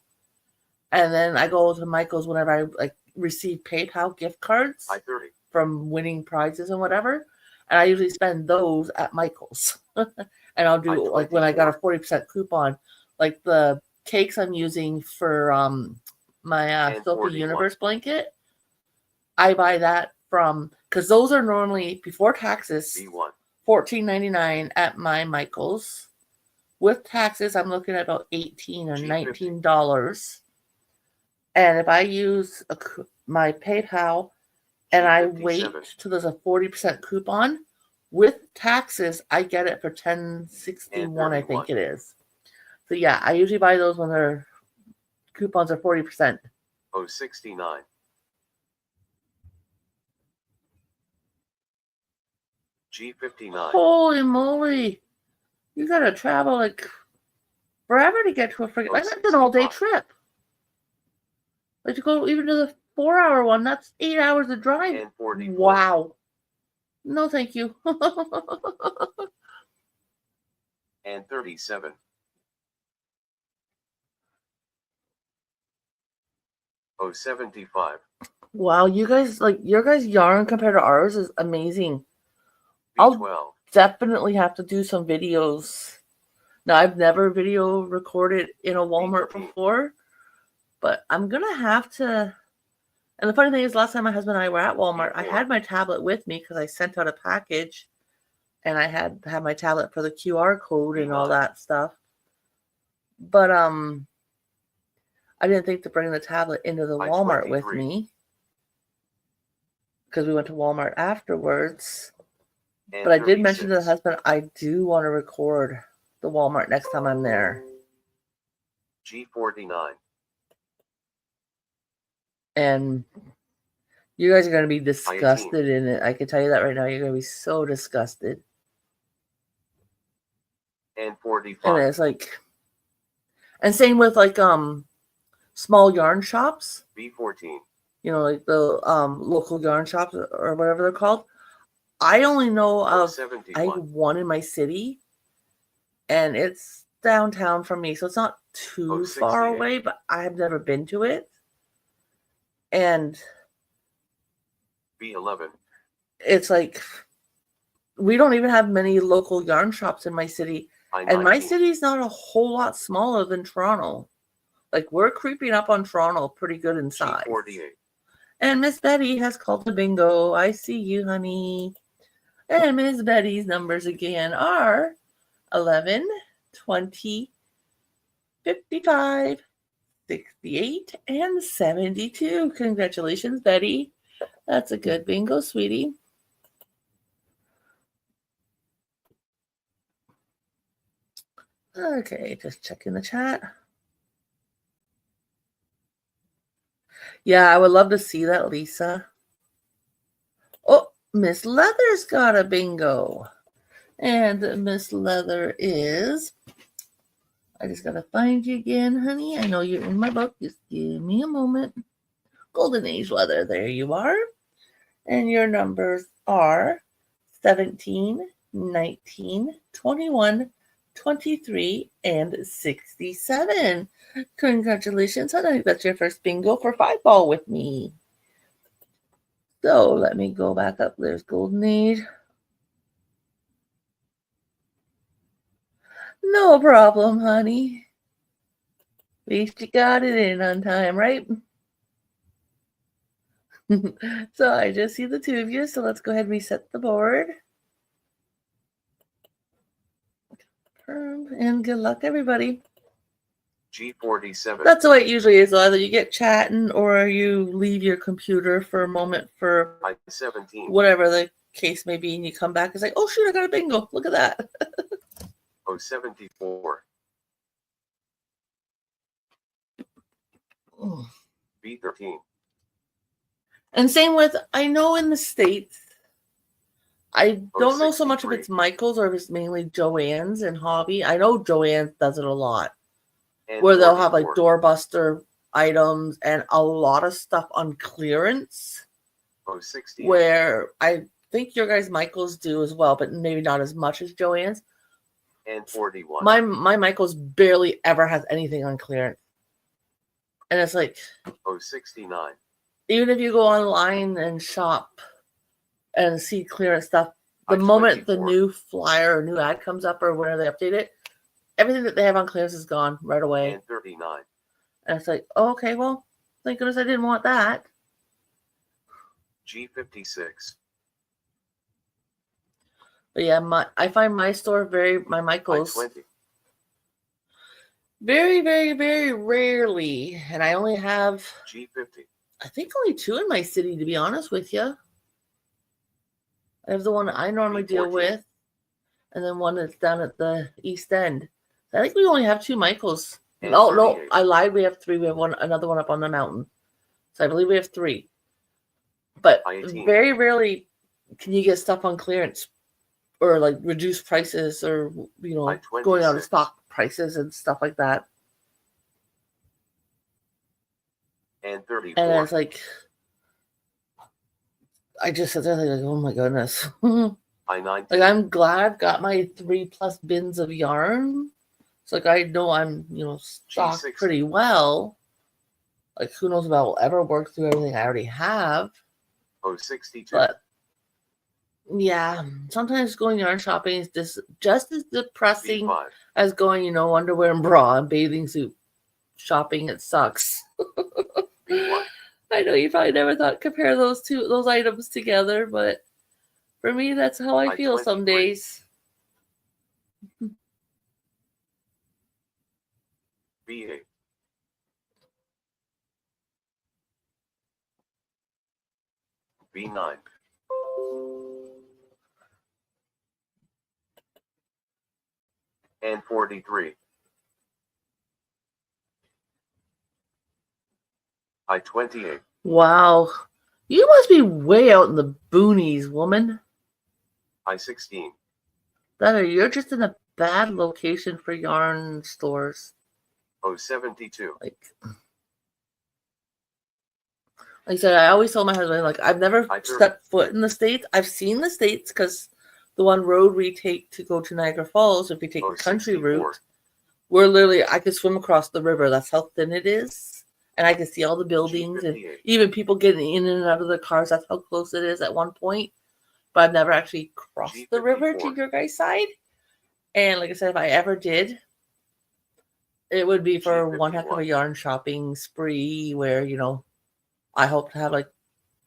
and then I go to Michael's whenever I receive PayPal gift cards I-30. from winning prizes and whatever, and I usually spend those at Michael's, and I'll do like when I got a 40% coupon, like the cakes I'm using for my And Sophie 41. Universe blanket. I buy that from because those are normally before taxes B1. $14.99 at my Michael's. With taxes, I'm looking at about $18 or G50. $19. And if I use my PayPal and I G57. wait till there's a 40% coupon, with taxes, I get it for $10.61, I think it is. So yeah, I usually buy those when their coupons are 40%. Oh, 69. G59. Holy moly. You gotta travel like forever to get to a freaking. Like, that's an all-day trip. Like to go even to the 4-hour one, that's 8 hours of drive. And 44. Wow. No, thank you. And 37. Oh, 75. Wow, you guys like your guys' yarn compared to ours is amazing. I'll B12. definitely have to do some videos. Now, I've never video recorded in a Walmart before, but I'm gonna have to. And the funny thing is, last time my husband and I were at Walmart, I had my tablet with me because I sent out a package, and I had to have my tablet for the QR code and all that stuff. But I didn't think to bring the tablet into the Walmart with me because we went to Walmart afterwards. And but I did 36. mention to the husband I do want to record the Walmart next time I'm there. G49. And you guys are going to be disgusted in it. I can tell you that right now. You're going to be so disgusted. And 45. And it's like, and same with like small yarn shops. B14. You know, like the local yarn shops or whatever they're called. I only know of one in my city, and it's downtown from me, so it's not too far away, but I have never been to it. And B11. It's like we don't even have many local yarn shops in my city, and my city's not a whole lot smaller than Toronto. Like we're creeping up on Toronto pretty good in size. G48. And Miss Betty has called the bingo. I see you, honey. And Miss Betty's numbers again are 11, 20, 55, 68, and 72. Congratulations, Betty. That's a good bingo, sweetie. Okay, just checking the chat. Yeah, I would love to see that, Lisa. Oh, Miss Leather's got a bingo. And Miss Leather is... I just got to find you again, honey. I know you're in my book. Just give me a moment. Golden Age weather. There you are. And your numbers are 17, 19, 21, 23, and 67. Congratulations. I think that's your first bingo for 5-ball with me. So let me go back up. There's Golden Age. No problem, honey. At least you got it in on time, right? So I just see the two of you. So let's go ahead and reset the board. And good luck, everybody. G47. That's the way it usually is. Either you get chatting or you leave your computer for a moment for I17. whatever the case may be, and you come back and say, "Oh shoot, I got a bingo! Look at that." O74. Oh. B13. And same with, I know in the States, I don't know so much if 63. it's Michael's or if it's mainly Joann's and Hobby. I know Joann's does it a lot, And where they'll have like 44. doorbuster items and a lot of stuff on clearance. O60. Where I think your guys' Michael's do as well, but maybe not as much as Joann's. And 41. My Michael's barely ever has anything on clearance. And it's like, O69. even if you go online and shop and see clearance stuff, the I-24. moment the new flyer or new ad comes up or whenever they update it, everything that they have on clearance is gone right away. And 39. And it's like, oh, okay, well, thank goodness I didn't want that. G56. But yeah, I find my store my Michael's I20. very, very, very rarely, and I only have, G50. I think, only 2 in my city, to be honest with you. I have the one that I normally deal B14. with, and then one that's down at the East End. I think we only have 2 Michaels. And Oh no, 38. I lied. We have 3. We have another one up on the mountain. So I believe we have 3. But I-18. very rarely can you get stuff on clearance or like reduced prices or I-26. going out of stock prices and stuff like that. And 34. And it's like, I just sit there like, oh my goodness. I-19. Like, I'm glad I've got my 3+ bins of yarn. It's like, I know I'm, stocked G60. pretty well. Like, who knows if I'll ever work through everything I already have. O62. But, yeah, sometimes going yarn shopping is just as depressing B5. as going, underwear and bra and bathing suit shopping. It sucks. B1. I know you probably never thought compare those items together, but for me, that's how I feel some I-23. days. B8. B9. And 43. I-28. Wow. You must be way out in the boonies, woman. I-16. You're just in a bad location for yarn stores. O72. Like I said, I always tell my husband, like, I've never stepped foot in the States. I've seen the States because the one road we take to go to Niagara Falls, if we take the country route, we're literally, I could swim across the river. That's how thin it is. And I can see all the buildings and even people getting in and out of the cars. That's how close it is at one point. But I've never actually crossed the river to your guys' side. And like I said, if I ever did, it would be for one heck of a yarn shopping spree where, I hope to have like,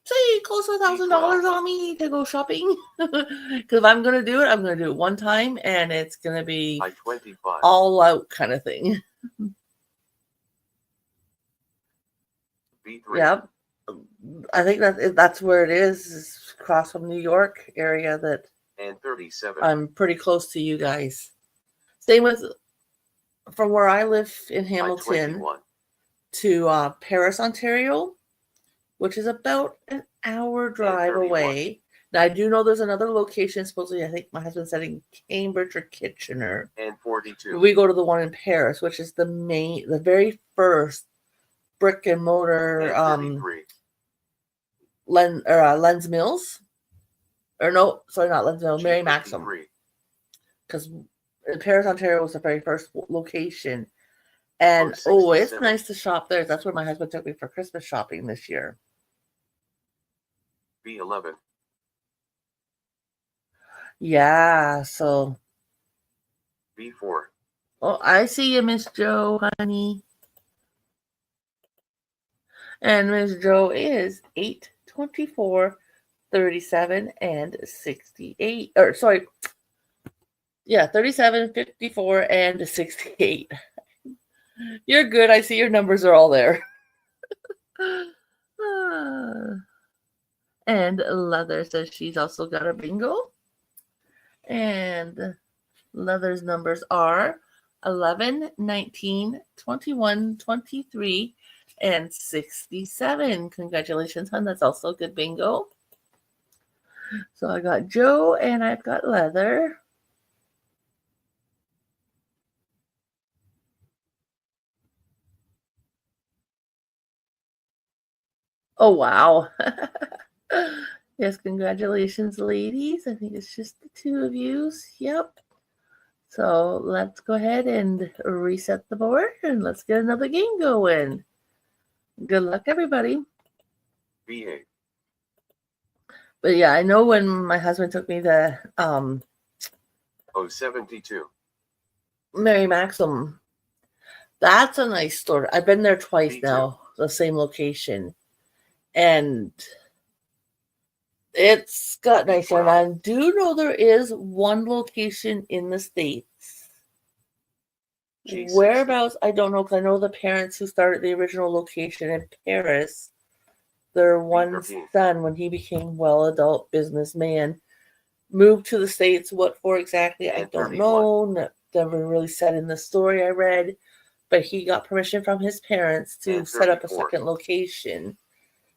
say, close to $1,000 on me to go shopping. Because if I'm going to do it, I'm going to do it one time and it's going to be I-25. all out kind of thing. B3. Yeah. I think that's where it is across from New York area that And 37. I'm pretty close to you guys. Same with from where I live in Hamilton I-21. to Paris, Ontario, which is about an hour drive away. Now, I do know there's another location, supposedly, I think my husband said in Cambridge or Kitchener. And 42. We go to the one in Paris, which is the very first brick and mortar Lens Mills. Or no, sorry, not Lens Mills, Mary Maxim. G53. Because Paris, Ontario was the very first location. And it's 067. nice to shop there. That's where my husband took me for Christmas shopping this year. B11. Yeah, so. B4. Oh, I see you, Miss Joe, honey. And Miss Joe is 8, 24, 37, and 68. Or, sorry. Yeah, 37, 54, and 68. You're good. I see your numbers are all there. And Leather says she's also got a bingo. And Leather's numbers are 11, 19, 21, 23, and 67. Congratulations, hon. That's also a good bingo. So I got Joe and I've got Leather. Oh, wow. Yes, congratulations, ladies. I think it's just the two of you. Yep. So let's go ahead and reset the board and let's get another game going. Good luck, everybody. B8. But yeah, I know when my husband took me to 072. Mary Maxim, that's a nice store. I've been there twice Me now, the same location. And it's got nice. And I do know there is one location in the States. G60. Whereabouts, I don't know, because I know the parents who started the original location in Paris, their one B13. son, when he became well-adult businessman, moved to the States. What for exactly, I And don't 31. know. Never really said in the story I read. But he got permission from his parents to And set up a 34. second location.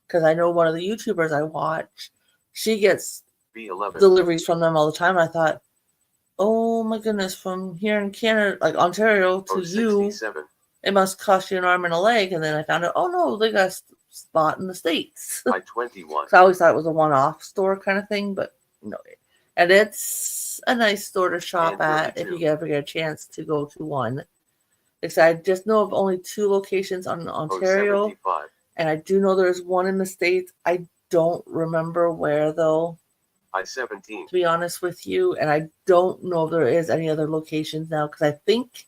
Because I know one of the YouTubers I watch, she gets B11. deliveries from them all the time. I thought, oh my goodness, from here in Canada, like Ontario to you, 067. it must cost you an arm and a leg. And then I found out, oh no, they got a spot in the States. I21. So I always thought it was a one-off store kind of thing, but no. And it's a nice store to shop And at if 32. you ever get a chance to go to one. Because I just know of only 2 locations on Ontario, 075. and I do know there's one in the States. I don't remember where, though, I17. to be honest with you. And I don't know if there is any other locations now, because I think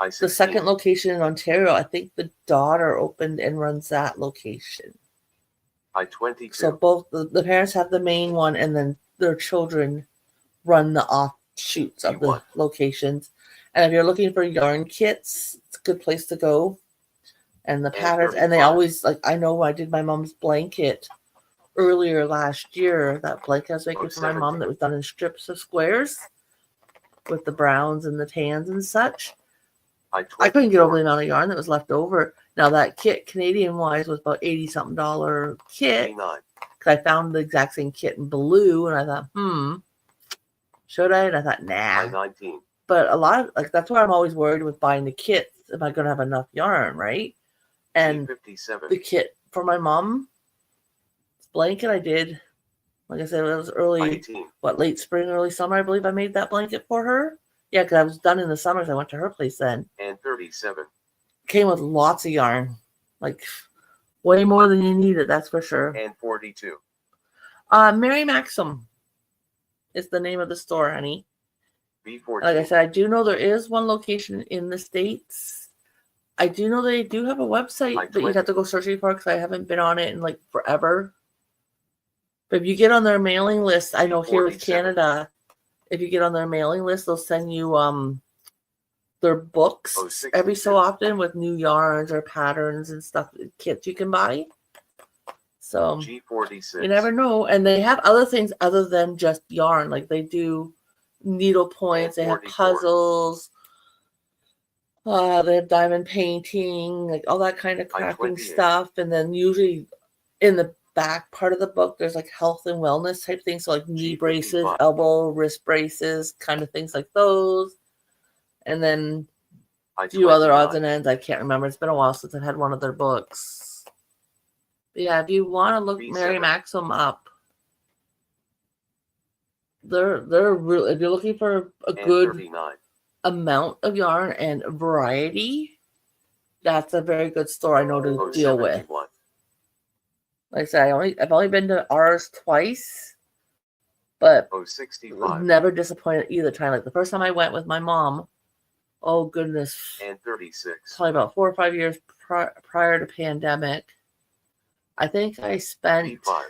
I16. the second location in Ontario, I think the daughter opened and runs that location. I22. So both the parents have the main one, and then their children run the offshoots of the B1. locations. And if you're looking for yarn kits, it's a good place to go. And the patterns, and they 35. always, like, I know I did my mom's blanket earlier last year. That blanket I was making for my mom that was done in strips of squares with the browns and the tans and such. I24. I couldn't get over the amount of yarn that was left over. Now that kit, Canadian wise, was about $80-something kit. B9. Because I found the exact same kit in blue, and I thought, should I? And I thought, nah. I19. But a lot of, like, that's why I'm always worried with buying the kits. Am I going to have enough yarn, right? And G57. the kit for my mom blanket, I did, like I said, it was early, I18. late spring, early summer, I believe I made that blanket for her. Yeah, because I was done in the summers. I went to her place then. And 37. Came with lots of yarn, like way more than you needed, that's for sure. And 42. Mary Maxim is the name of the store, honey. B14. Like I said, I do know there is one location in the States. I do know they do have a website that you'd have to go searching for, because I haven't been on it in like forever. But if you get on their mailing list, I know here with Canada, if you get on their mailing list, they'll send you their books every so often with new yarns or patterns and stuff, kits you can buy. So G46. you never know. And they have other things other than just yarn. Like they do needle points, they have puzzles, they have diamond painting, like all that kind of crafting stuff. And then usually in the back part of the book, there's like health and wellness type things. So like knee braces, elbow, wrist braces, kind of things like those. And then a few other odds and ends. I can't remember. It's been a while since I've had one of their books. But yeah, if you want to look Mary B7. Maxim up, they're real. If you're looking for a And good 39. amount of yarn and variety, that's a very good store I know to deal with. 071. Like I said, I've only been to ours twice, but 065. never disappointed either time. Like the first time I went with my mom, oh goodness, And 36. probably about 4 or 5 years prior to pandemic. I think I spent B5.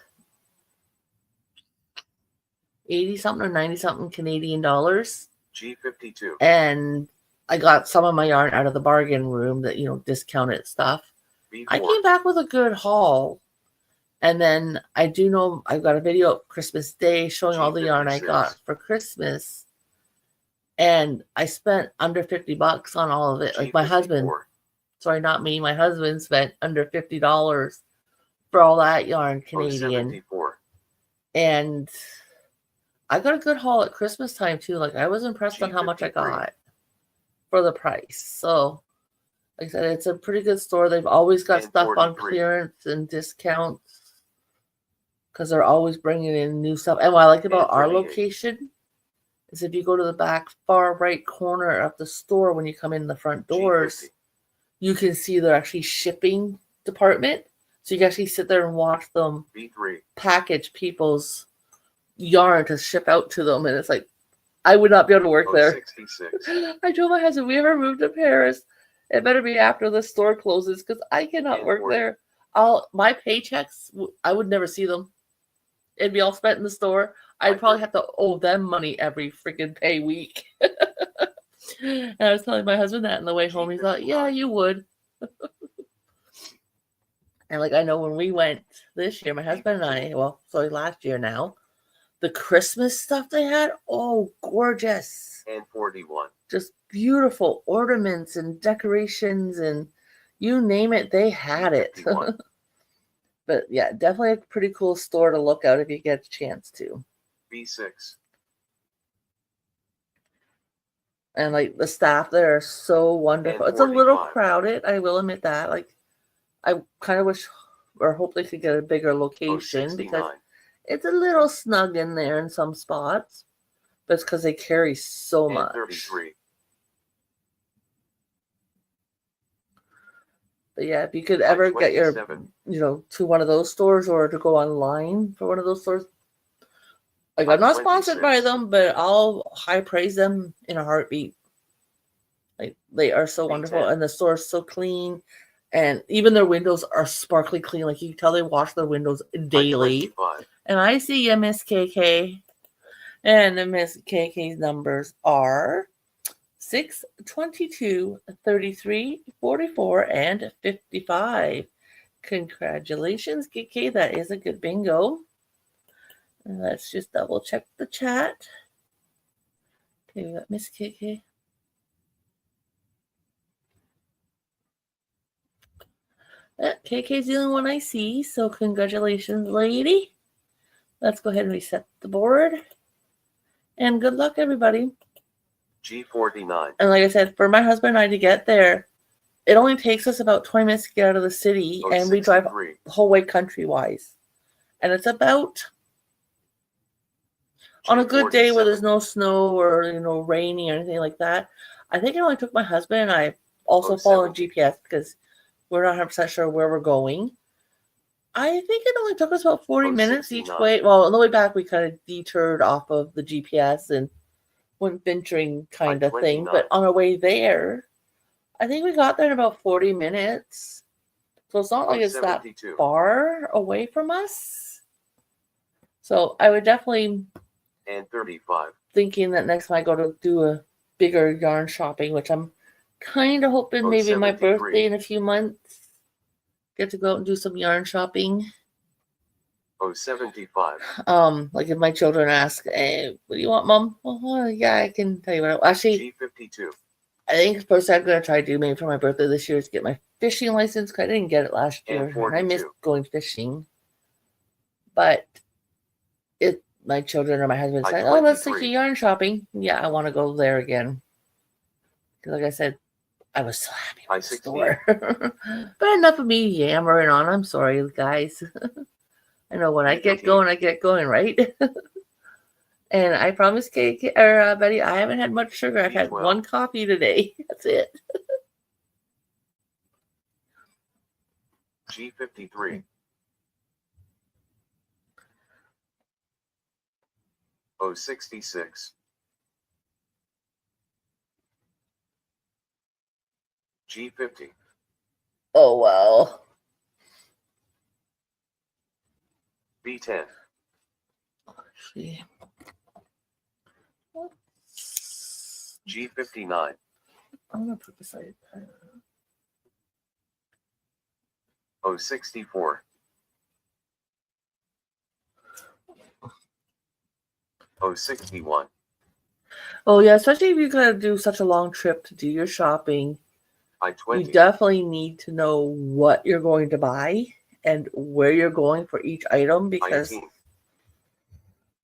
80 something or 90 something Canadian dollars. G52. And I got some of my yarn out of the bargain room that, discounted stuff. B4. I came back with a good haul. And then I do know I've got a video of Christmas Day showing all the yarn I got for Christmas. And I spent under $50 on all of it. Like my husband, sorry, not me, my husband spent under $50 for all that yarn Canadian. 074. And I got a good haul at Christmas time too. Like I was impressed on how much I got for the price. So, like I said, it's a pretty good store. They've always got stuff on clearance and discounts because they're always bringing in new stuff. And what I like about our location is if you go to the back far right corner of the store when you come in the front doors, you can see they're actually shipping department. So you can actually sit there and watch them B3. package people's yarn to ship out to them. And it's like, I would not be able to work there. 66. I told my husband, we ever move to Paris, it better be after the store closes because I cannot work there. My paychecks, I would never see them. It'd be all spent in the store. I'd probably have to owe them money every freaking pay week. And I was telling my husband that on the way home. He thought, yeah, you would. And like, I know when we went this year, my husband and I, last year now, the Christmas stuff they had, oh, gorgeous. And 41. Just beautiful ornaments and decorations and you name it, they had it. But yeah, definitely a pretty cool store to look out if you get a chance to. B6. And like the staff there are so wonderful. It's a little crowded, I will admit that. Like I kind of wish or hope they could get a bigger location because it's a little snug in there in some spots. But it's because they carry so much. 33. But yeah, if you could ever get your, to one of those stores or to go online for one of those stores. Like I'm not sponsored by them, but I'll high praise them in a heartbeat. Like they are so wonderful and the store is so clean. And even their windows are sparkly clean. Like you can tell they wash their windows daily. And I see you, Miss KK. And the Miss KK's numbers are 6, 22, 33, 44, and 55. Congratulations, KK. That is a good bingo. And let's just double check the chat. Okay, we got Miss KK. KK's the only one I see, so congratulations, lady. Let's go ahead and reset the board. And good luck, everybody. G49. And like I said, for my husband and I to get there, it only takes us about 20 minutes to get out of the city, and we drive the whole way country-wise. And it's about, on a good day where there's no snow or, rainy or anything like that, I think it only took my husband and I also followed GPS because we're not 100% sure where we're going. I think it only took us about 40 minutes each way. Well, on the way back, we kind of detoured off of the GPS and went venturing kind of thing. But on our way there, I think we got there in about 40 minutes. So it's not like it's that far away from us. So I would definitely... And 35. Thinking that next time I go to do a bigger yarn shopping, which I'm kind of hoping maybe my birthday in a few months. Get to go out and do some yarn shopping. 075. Like if my children ask, hey, what do you want, Mom? Well, yeah, I can tell you what. Actually, G52. I think the first thing I'm going to try to do maybe for my birthday this year is get my fishing license because I didn't get it last year. And I missed going fishing. But if my children or my husband say, oh, let's take you yarn shopping. Yeah, I want to go there again. Because like I said, I was so happy with the I-16. store. But enough of me yammering on. I'm sorry, guys. I know when I get B15. going, I get going, right? And I promise, Kate or Betty, I haven't had much sugar. I've had B12. one coffee today. That's it. G53. O66. G50. Oh wow. B10. Actually, G59. I'm gonna put beside. O64. O61. Oh yeah, especially if you're gonna do such a long trip to do your shopping, you I-20. definitely need to know what you're going to buy and where you're going for each item, because I-18.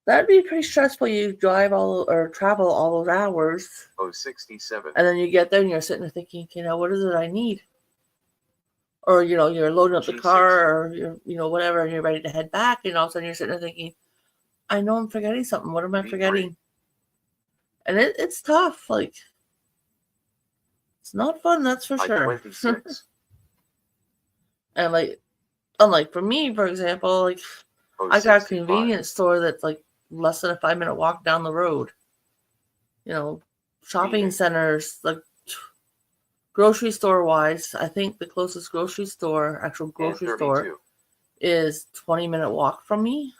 that'd be pretty stressful. You drive all or travel all those hours, O67. and then you get there and you're sitting there thinking, what is it I need? Or you're loading up the car, or you're whatever, and you're ready to head back, and all of a sudden you're sitting there thinking, I know I'm forgetting something. What am I B3. forgetting? And it's tough. Like, it's not fun, that's for sure. I-26. And like, unlike for me, for example, like I got a O65. convenience store that's like less than a 5-minute walk down the road. Shopping B8. centers, like grocery store wise, I think the closest actual grocery And store, 32. is 20-minute walk from me.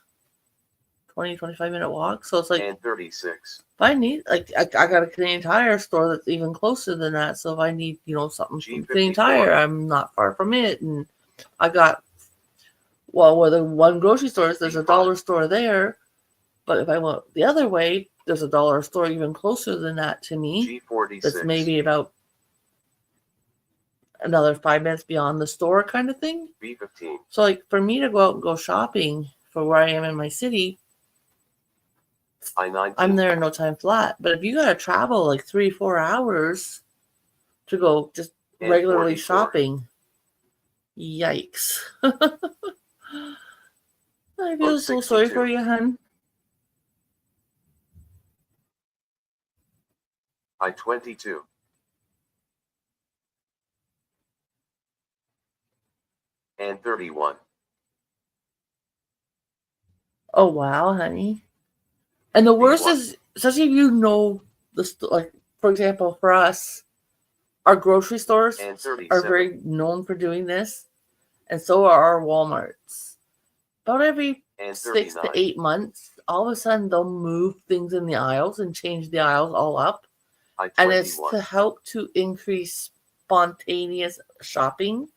25-minute walk. So it's like, And 36. if I need, like, I got a Canadian Tire store that's even closer than that. So if I need, something from Canadian G54. Tire, I'm not far from it. And I got, where the one grocery store is, there's a B5. dollar store there. But if I went the other way, there's a dollar store even closer than that to me. G46. That's maybe about another 5 minutes beyond the store kind of thing. B15. So like for me to go out and go shopping for where I am in my city, I-19. I'm there in no time flat. But if you gotta travel like 3-4 hours to go just And regularly 44. shopping, yikes. I feel so sorry for you, hun. I-22. And 31. Oh wow, honey. And the worst B1. is, especially if you know like for example, for us, our grocery stores And 37. are very known for doing this, and so are our Walmarts. About every And 6 to 39. 8 months, all of a sudden they'll move things in the aisles and change the aisles all up. And it's I-21. to help to increase spontaneous shopping,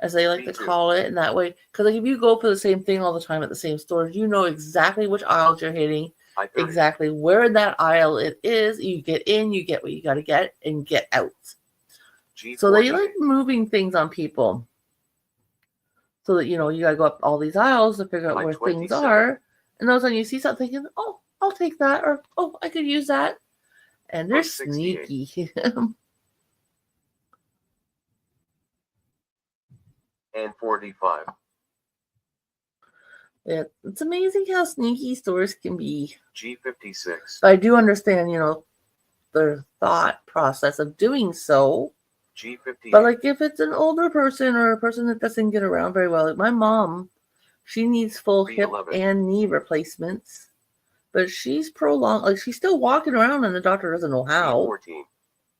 as they like to B2. call it, in that way. Because like if you go for the same thing all the time at the same stores, you know exactly which aisles you're hitting, I-30. exactly where in that aisle it is. You get in, you get what you got to get, and get out. G48. So they like moving things on people. So that, you got to go up all these aisles to figure out where things I-27. are. And all of a sudden you see something thinking, oh, I'll take that, or, oh, I could use that. And they're O68. sneaky. And 45. Yeah, it's amazing how sneaky stores can be. G56. But I do understand, their thought process of doing so. G58. But like if it's an older person or a person that doesn't get around very well, like my mom, she needs full hip B11. and knee replacements. But she's prolonged, like she's still walking around and the doctor doesn't know how. B14.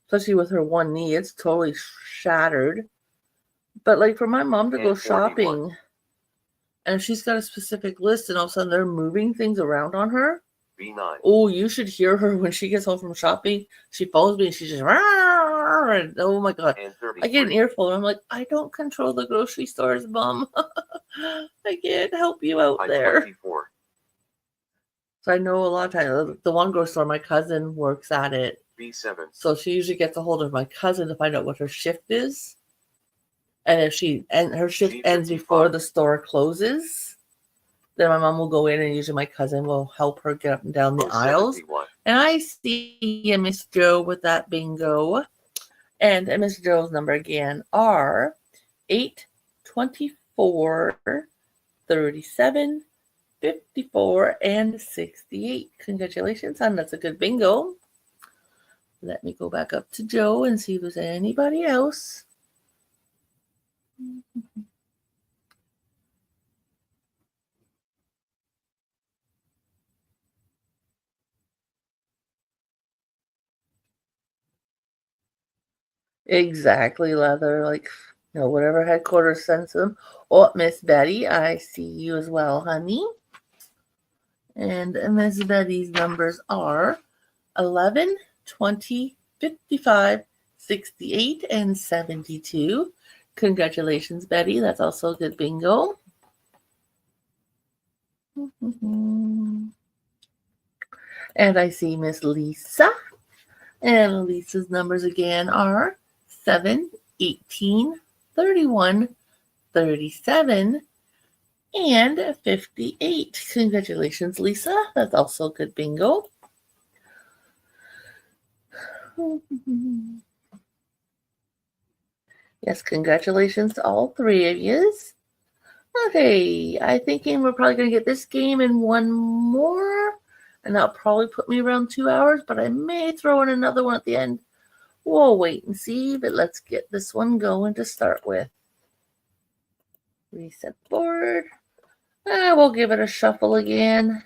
Especially with her one knee, it's totally shattered. But like for my mom to And go 41. shopping, and she's got a specific list, and all of a sudden they're moving things around on her. B9. Oh, you should hear her when she gets home from shopping. She phones me and she's just, and, oh my God. And 33. I get an earful and I'm like, I don't control the grocery stores, Mom. I can't help you out there. I-24. So I know a lot of times, the one grocery store, my cousin works at it. B7. So she usually gets a hold of my cousin to find out what her shift is. And if her shift ends before the store closes, then my mom will go in and usually my cousin will help her get up and down the aisles. And I see Miss Joe with that bingo. And Miss Joe's number again are 8, 24, 37, 54, and 68. Congratulations, hon. That's a good bingo. Let me go back up to Joe and see if there's anybody else. Exactly, Leather. Like, whatever headquarters sends them. Oh, Miss Betty, I see you as well, honey. And Miss Betty's numbers are 11, 20, 55, 68, and 72. Congratulations, Betty. That's also a good bingo. And I see Miss Lisa. And Lisa's numbers again are 7, 18, 31, 37, and 58. Congratulations, Lisa. That's also a good bingo. Yes, congratulations to all three of you. Okay, I'm thinking we're probably going to get this game in one more, and that'll probably put me around 2 hours, but I may throw in another one at the end. We'll wait and see, but let's get this one going to start with. Reset board. We'll give it a shuffle again.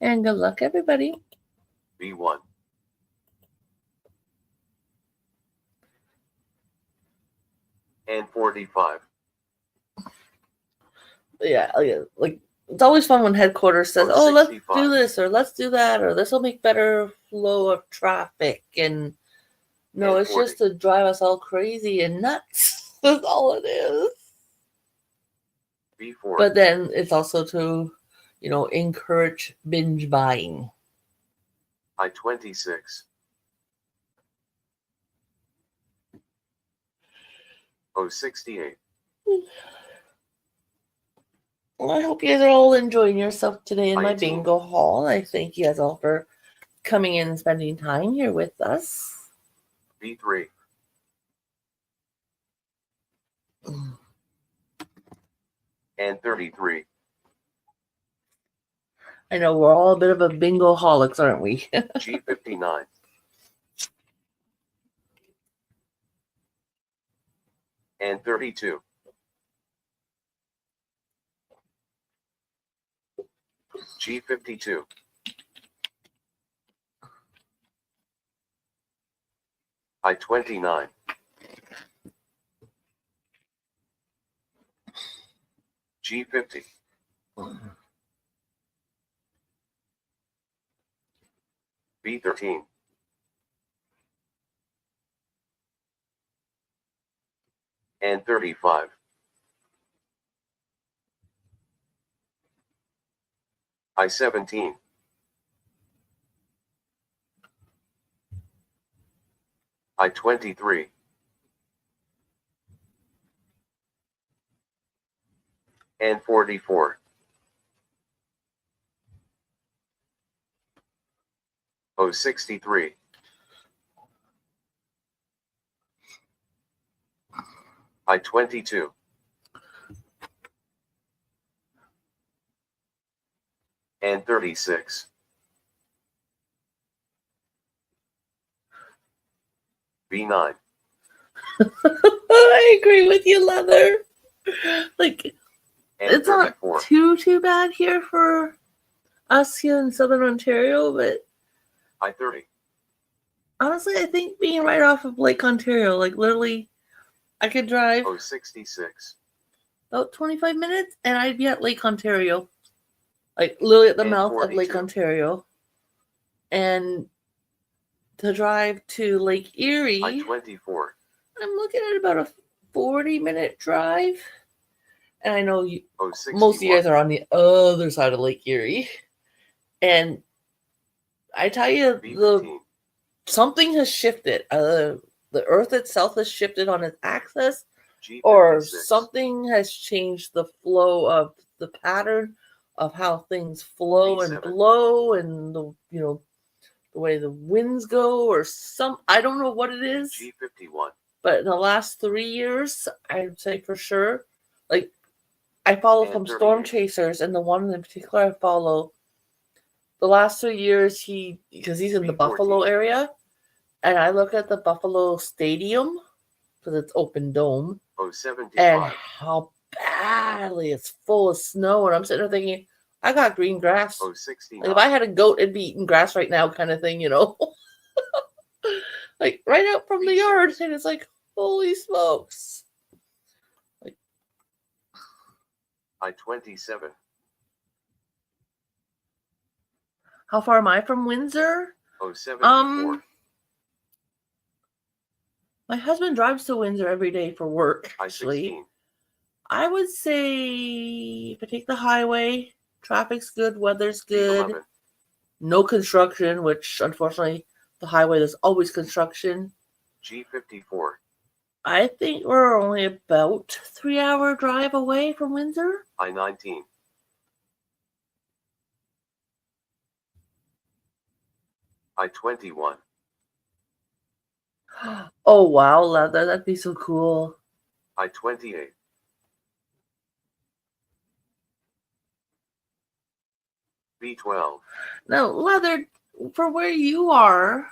And good luck, everybody. B1. And 45. Yeah, like it's always fun when headquarters says, "Oh, let's 65. do this or let's do that or this will make better flow of traffic." And no, And it's 40. just to drive us all crazy and nuts. That's all it is. B4. But then it's also to, encourage binge buying. I-26. O68. Well, I hope you guys are all enjoying yourself today in my 19. bingo hall. I thank you guys all for coming in and spending time here with us. B3. And 33. I know we're all a bit of a bingo holics, aren't we? G59. And 32. G52. I-29. G50. B13. And 35. I-17. I-23. And 44. O63. I-22. And 36. B9. I agree with you, Leather. Like, And it's 34. not too bad here for us here in Southern Ontario, but I-30. honestly, I think being right off of Lake Ontario, like literally, I could drive O66. about 25 minutes and I'd be at Lake Ontario. Like literally at the And mouth of 42. Lake Ontario. And to drive to Lake Erie, I-24. I'm looking at about a 40-minute drive. And I know O61. most of you guys are on the other side of Lake Erie. And I tell you, B15. something has shifted. The Earth itself has shifted on its axis, G56. or something has changed the flow of the pattern of how things flow and B7. blow, and the the way the winds go, or I don't know what it is. G51. But in the last 3 years, I'd say for sure, like I follow And from Storm 38. Chasers, and the one in particular I follow, the last 3 years, because he's in the B14. Buffalo area, and I look at the Buffalo Stadium, because it's open dome, and 075. how badly it's full of snow, and I'm sitting there thinking, I got green grass. Like 069. if I had a goat, it'd be eating grass right now, kind of thing, like right out from the B6. yard, and it's like, holy smokes. I-27. How far am I from Windsor? 074. My husband drives to Windsor every day for work, actually. I-16. I would say if I take the highway, traffic's good, weather's good, B11. no construction, which unfortunately the highway there's always construction. G54. I think we're only about 3-hour drive away from Windsor. I-19. I-21. Oh wow, that'd be so cool. I-28. B12. Now, Leather, for where you are,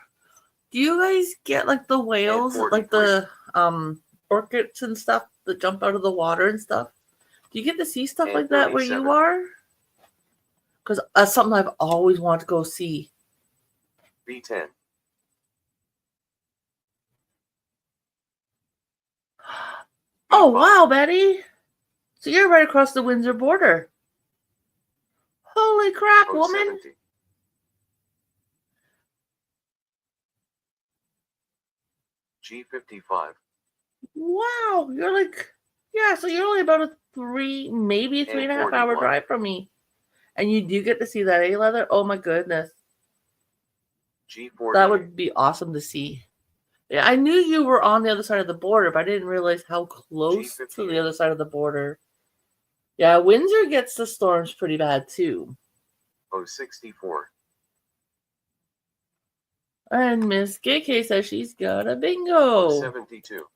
do you guys get like the whales, like the orchids and stuff that jump out of the water and stuff? Do you get to see stuff And like that where you 37. are? Because that's something I've always wanted to go see. B10. Oh B5. wow, Betty! So you're right across the Windsor border. Holy crap, woman! 070. G55. Wow, you're like, yeah, so you're only about a 3.5 hour 41. drive from me. And you do get to see that, eh, Leather? Oh my goodness. G48. That would be awesome to see. Yeah, I knew you were on the other side of the border, but I didn't realize how close to the G58. other side of the border. Yeah, Windsor gets the storms pretty bad too. 064. And Miss KK says she's got a bingo. 072.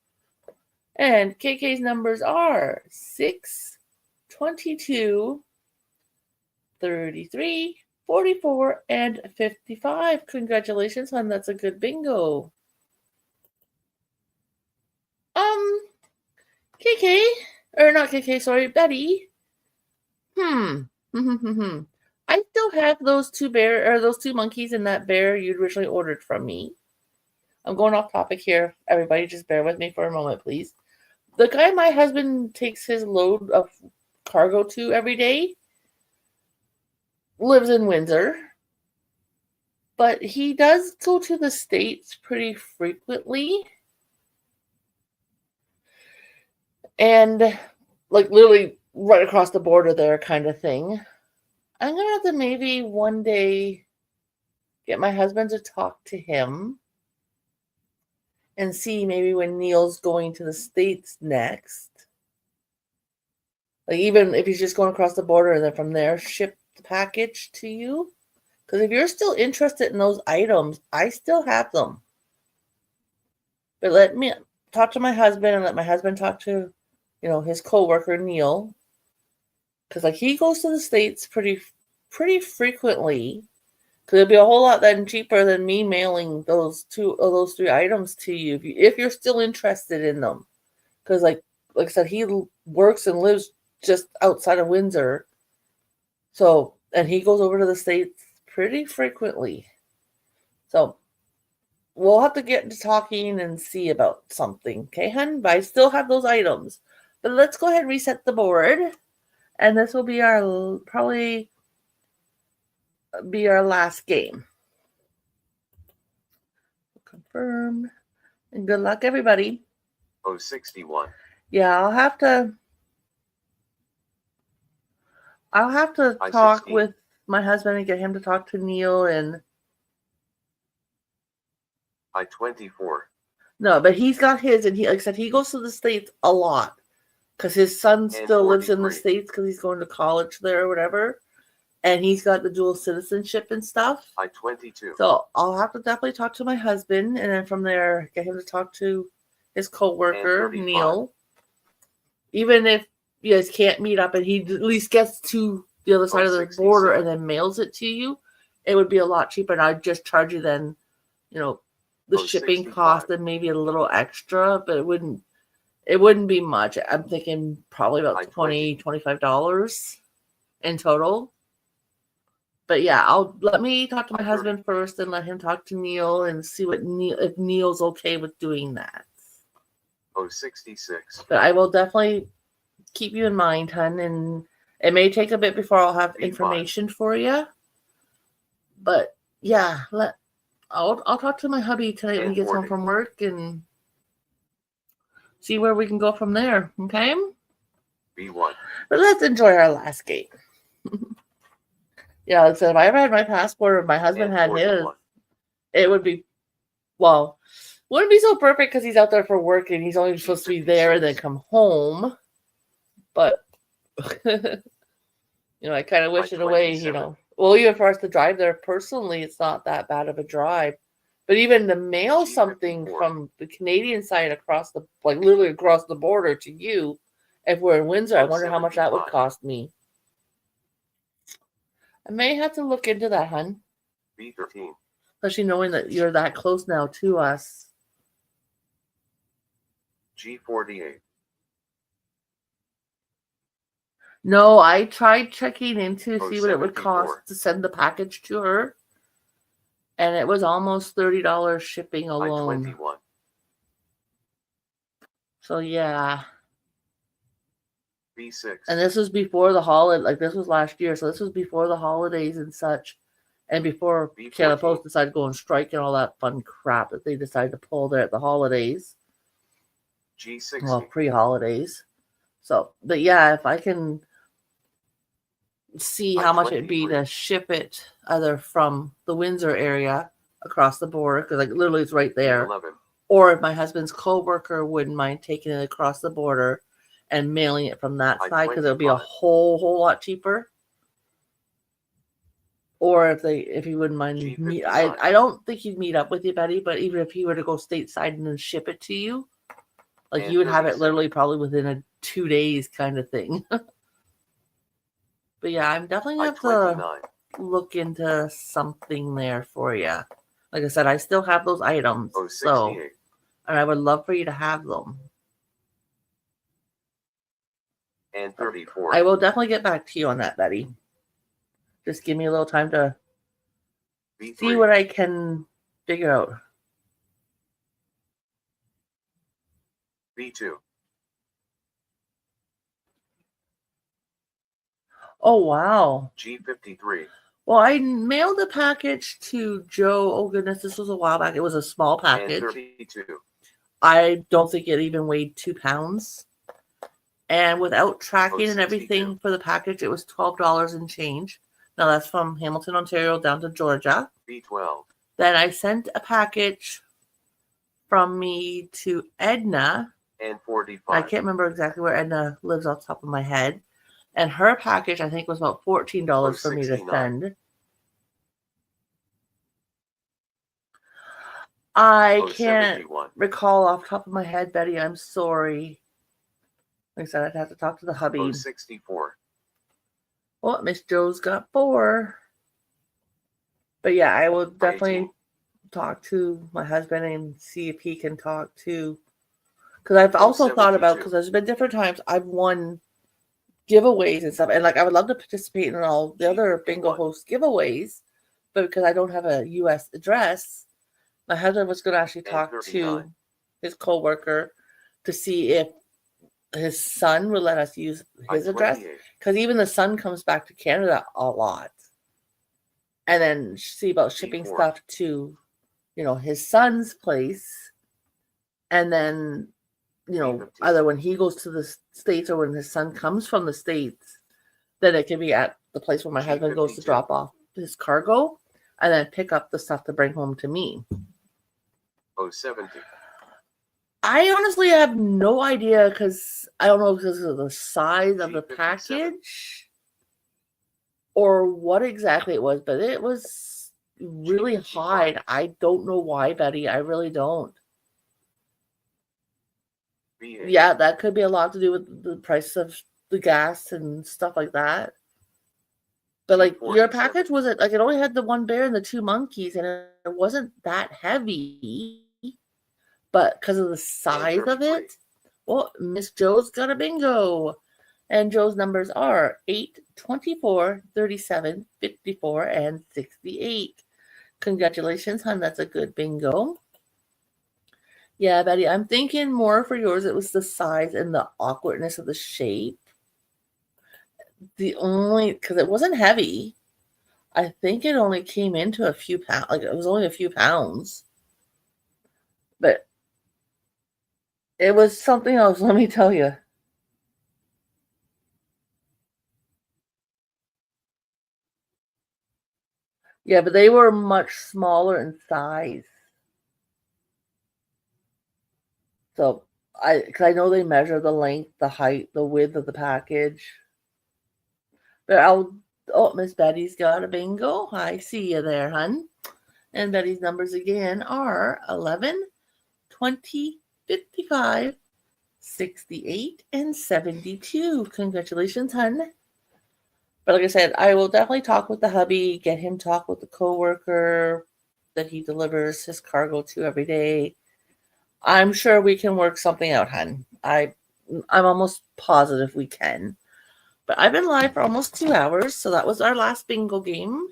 And KK's numbers are 6, 22, 33, 44, and 55. Congratulations, hon. That's a good bingo. KK, or not KK, sorry, Betty. I still have those two monkeys and that bear you originally ordered from me. I'm going off topic here. Everybody just bear with me for a moment, please. The guy my husband takes his load of cargo to every day lives in Windsor, but he does go to the States pretty frequently. And like literally right across the border there kind of thing. I'm going to have to maybe one day get my husband to talk to him and see maybe when Neil's going to the States next. Like even if he's just going across the border and then from there ship the package to you. Because if you're still interested in those items, I still have them. But let me talk to my husband and let my husband talk to, his coworker Neil. Because like he goes to the States pretty frequently. Because it'd be a whole lot then cheaper than me mailing those 3 items to you if you're still interested in them. Because like I said, he works and lives just outside of Windsor. So, and he goes over to the States pretty frequently. So we'll have to get into talking and see about something. Okay, hun? But I still have those items. But let's go ahead and reset the board. And this will be probably be our last game. Confirm. And good luck, everybody. 061. Yeah, I'll have to talk I-16. with my husband and get him to talk to Neil and I-24. no, but he's got his, and he, like I said, he goes to the States a lot because his son And still lives in the 43. States because he's going to college there or whatever. and he's got the dual citizenship and stuff. I-22. So I'll have to definitely talk to my husband, and then from there get him to talk to his coworker, And 35. Neil. Even if you guys can't meet up and he at least gets to the other side of the border 67. and then mails it to you, it would be a lot cheaper. And I'd just charge you then, the shipping 65. cost and maybe a little extra, but it wouldn't be much. I'm thinking probably about I-20. $25 in total. But yeah, let me talk to my I-30. husband first and let him talk to Neil and see if Neil's okay with doing that. 66. But I will definitely keep you in mind, hun, and it may take a bit before I'll have B5. information for you. But yeah, I'll talk to my hubby tonight when he gets home And 40. from work and see where we can go from there. Okay? B1. But let's enjoy our last game. Yeah, like I said, if I ever had my passport or my husband And had his, 41. it would be, wouldn't be so perfect because he's out there for work and he's only supposed to be there and then come home. But, I kind of wish it away, I-27. Well, even for us to drive there personally, it's not that bad of a drive. But even to mail something G54. from the Canadian side literally across the border to you, if we're in Windsor, I wonder how much that would 75. cost me. I may have to look into that, hun. B13. Especially knowing that you're that close now to us. G48. No, I tried checking in to see what it would 74. cost to send the package to her. And it was almost $30 shipping alone. I-21. So yeah. B6. And this was before the holiday, this was last year, so this was before the holidays and such, and before B14. Canada Post decided to go on strike and all that fun crap that they decided to pull there at the holidays. G60. Well, pre-holidays. So, but yeah, if I can see how much it'd be to ship it either from the Windsor area across the border, because literally it's right there, B11. or if my husband's coworker wouldn't mind taking it across the border and mailing it from that side, because it'll be a I-25. whole lot cheaper. Or if he wouldn't mind meet, G59. I don't think he'd meet up with you, Betty. But even if he were to go stateside and then ship it to you, And you would have it 37. literally probably within 2 days, kind of thing. But yeah, I'm definitely gonna have to I-29. look into something there for you. Like I said, I still have those items, so 068. and I would love for you to have them. And 34. I will definitely get back to you on that, Betty. Just give me a little time to B3. see what I can figure out. B2. Oh, wow. G53. Well, I mailed a package to Joe. Oh, goodness, this was a while back. It was a small And package. 32. I don't think it even weighed 2 pounds. And without tracking and 062. everything for the package, it was $12 and change. Now, that's from Hamilton, Ontario down to Georgia. B12. Then I sent a package from me to Edna. And 45. I can't remember exactly where Edna lives off the top of my head. And her package, I think, was about $14 for me to 069. send. I can't 071. recall off the top of my head, Betty. I'm sorry. Like I said, I'd have to talk to the hubby. 064. Well, Miss Joe's got 4. But yeah, I will definitely I-18. talk to my husband and see if he can talk to. Because I've also thought about, 072. because there's been different times I've won giveaways and stuff. And I would love to participate in all the other bingo G51. host giveaways. But because I don't have a U.S. address, my husband was going to actually And talk to 39. his coworker to see if his son would let us use his address. I-28. Because even the son comes back to Canada a lot. And then see about shipping B4. stuff to, his son's place. And then, B15. either when he goes to the States or when his son comes from the States, then it can be at the place where my husband goes to G52. drop off his cargo and then pick up the stuff to bring home to me. 070. I honestly have no idea because I don't know because of the size of the G57. package or what exactly it was, but it was really high. I don't know why, Betty. I really don't. VA. Yeah, that could be a lot to do with the price of the gas and stuff like that. But like your 247. package wasn't like it only had the one bear and the two monkeys, and it wasn't that heavy. But because of the size of 1033. it, well, Miss Joe's got a bingo. And Joe's numbers are 8, 24, 37, 54, and 68. Congratulations, hon. That's a good bingo. Yeah, Betty, I'm thinking more for yours. It was the size and the awkwardness of the shape. The only, because it wasn't heavy. I think it only came into a few pounds. Like it was only a few pounds. But it was something else, let me tell you. Yeah, but they were much smaller in size. So because I know they measure the length, the height, the width of the package. But Miss Betty's got a bingo. I see you there, hun. And Betty's numbers again are 11, 20, 55, 68, and 72. Congratulations, hun. But like I said, I will definitely talk with the hubby, get him talk with the coworker that he delivers his cargo to every day. I'm sure we can work something out, hun. I'm almost positive we can. But I've been live for almost 2 hours, so that was our last bingo game.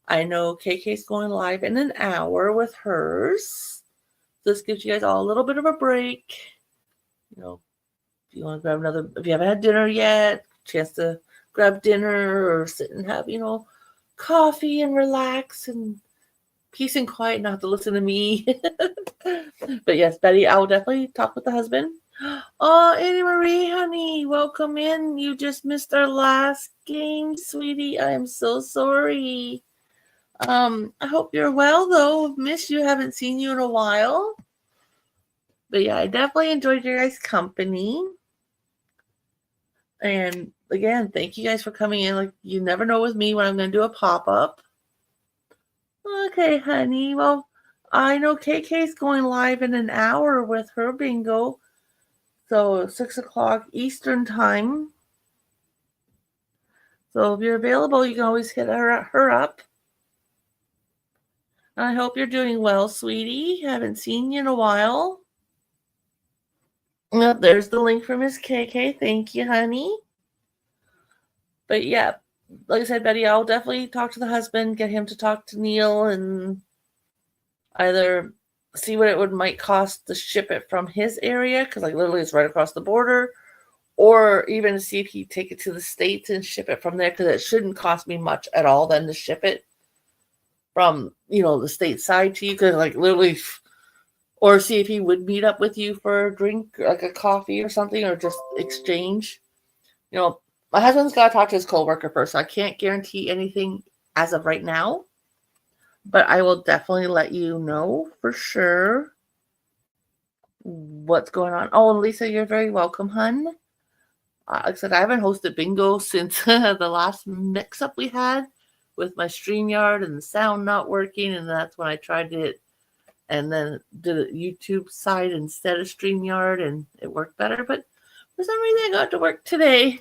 I know KK's going live in an hour with hers. This gives you guys all a little bit of a break. You know, if you want to grab if you haven't had dinner yet, chance to grab dinner or sit and have, coffee and relax and peace and quiet, not to listen to me. But yes, Betty, I will definitely talk with the husband. Oh, Annie Marie, honey, welcome in. You just missed our last game, sweetie. I am so sorry. I hope you're well though. Miss you, haven't seen you in a while. But yeah, I definitely enjoyed your guys' company. And again, thank you guys for coming in. Like, you never know with me when I'm going to do a pop-up. Okay, honey. Well, I know KK's going live in an hour with her bingo. So 6 o'clock Eastern time. So if you're available, you can always hit her up. I hope you're doing well, sweetie. Haven't seen you in a while. Oh, there's the link for Miss KK. Thank you, honey. But yeah, like I said, Betty, I'll definitely talk to the husband, get him to talk to Neil, and either see what it might cost to ship it from his area, because like literally it's right across the border, or even to see if he'd take it to the States and ship it from there, because it shouldn't cost me much at all then to ship it from, the state side to you, because like literally, or see if he would meet up with you for a drink, like a coffee or something, or just exchange. My husband's got to talk to his coworker first, so I can't guarantee anything as of right now. But I will definitely let you know for sure what's going on. Oh, and Lisa, you're very welcome, hun. Like I said, I haven't hosted bingo since the last mix-up we had with my StreamYard and the sound not working, and that's when I tried it and then did a YouTube side instead of StreamYard, and it worked better. But for some reason, I got to work today.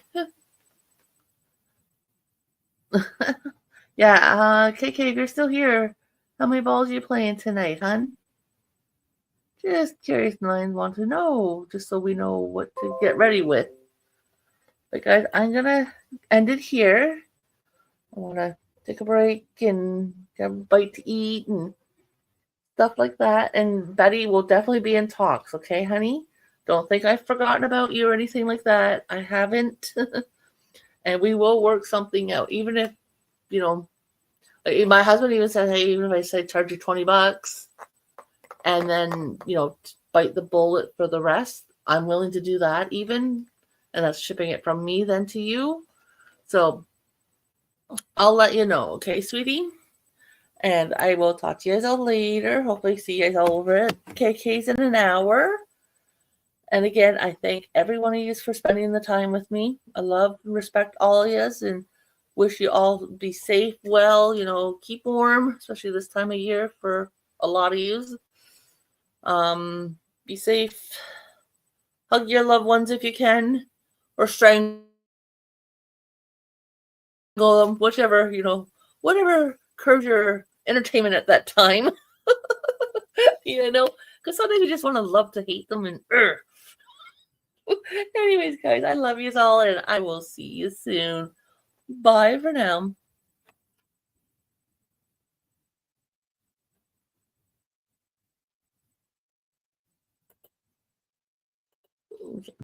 Yeah, KK, if you're still here, how many balls are you playing tonight, hun? Just curious minds want to know, just so we know what to get ready with. But guys, I'm gonna end it here. I want to take a break and get a bite to eat and stuff like that. And Betty will definitely be in talks, okay, honey? Don't think I've forgotten about you or anything like that. I haven't. And we will work something out, even if, my husband even said, hey, even if I say charge you $20 and then, bite the bullet for the rest, I'm willing to do that even. And that's shipping it from me then to you. So I'll let you know, okay, sweetie? And I will talk to you guys all later. Hopefully see you guys all over at KK's in an hour. And again, I thank every one of you for spending the time with me. I love and respect all of you and wish you all be safe, well, keep warm, especially this time of year for a lot of yous. Be safe. Hug your loved ones if you can, or strangle them, whichever, whatever curves your entertainment at that time. Because sometimes you just want to love to hate them and anyways, guys, I love you all, and I will see you soon. Bye for now.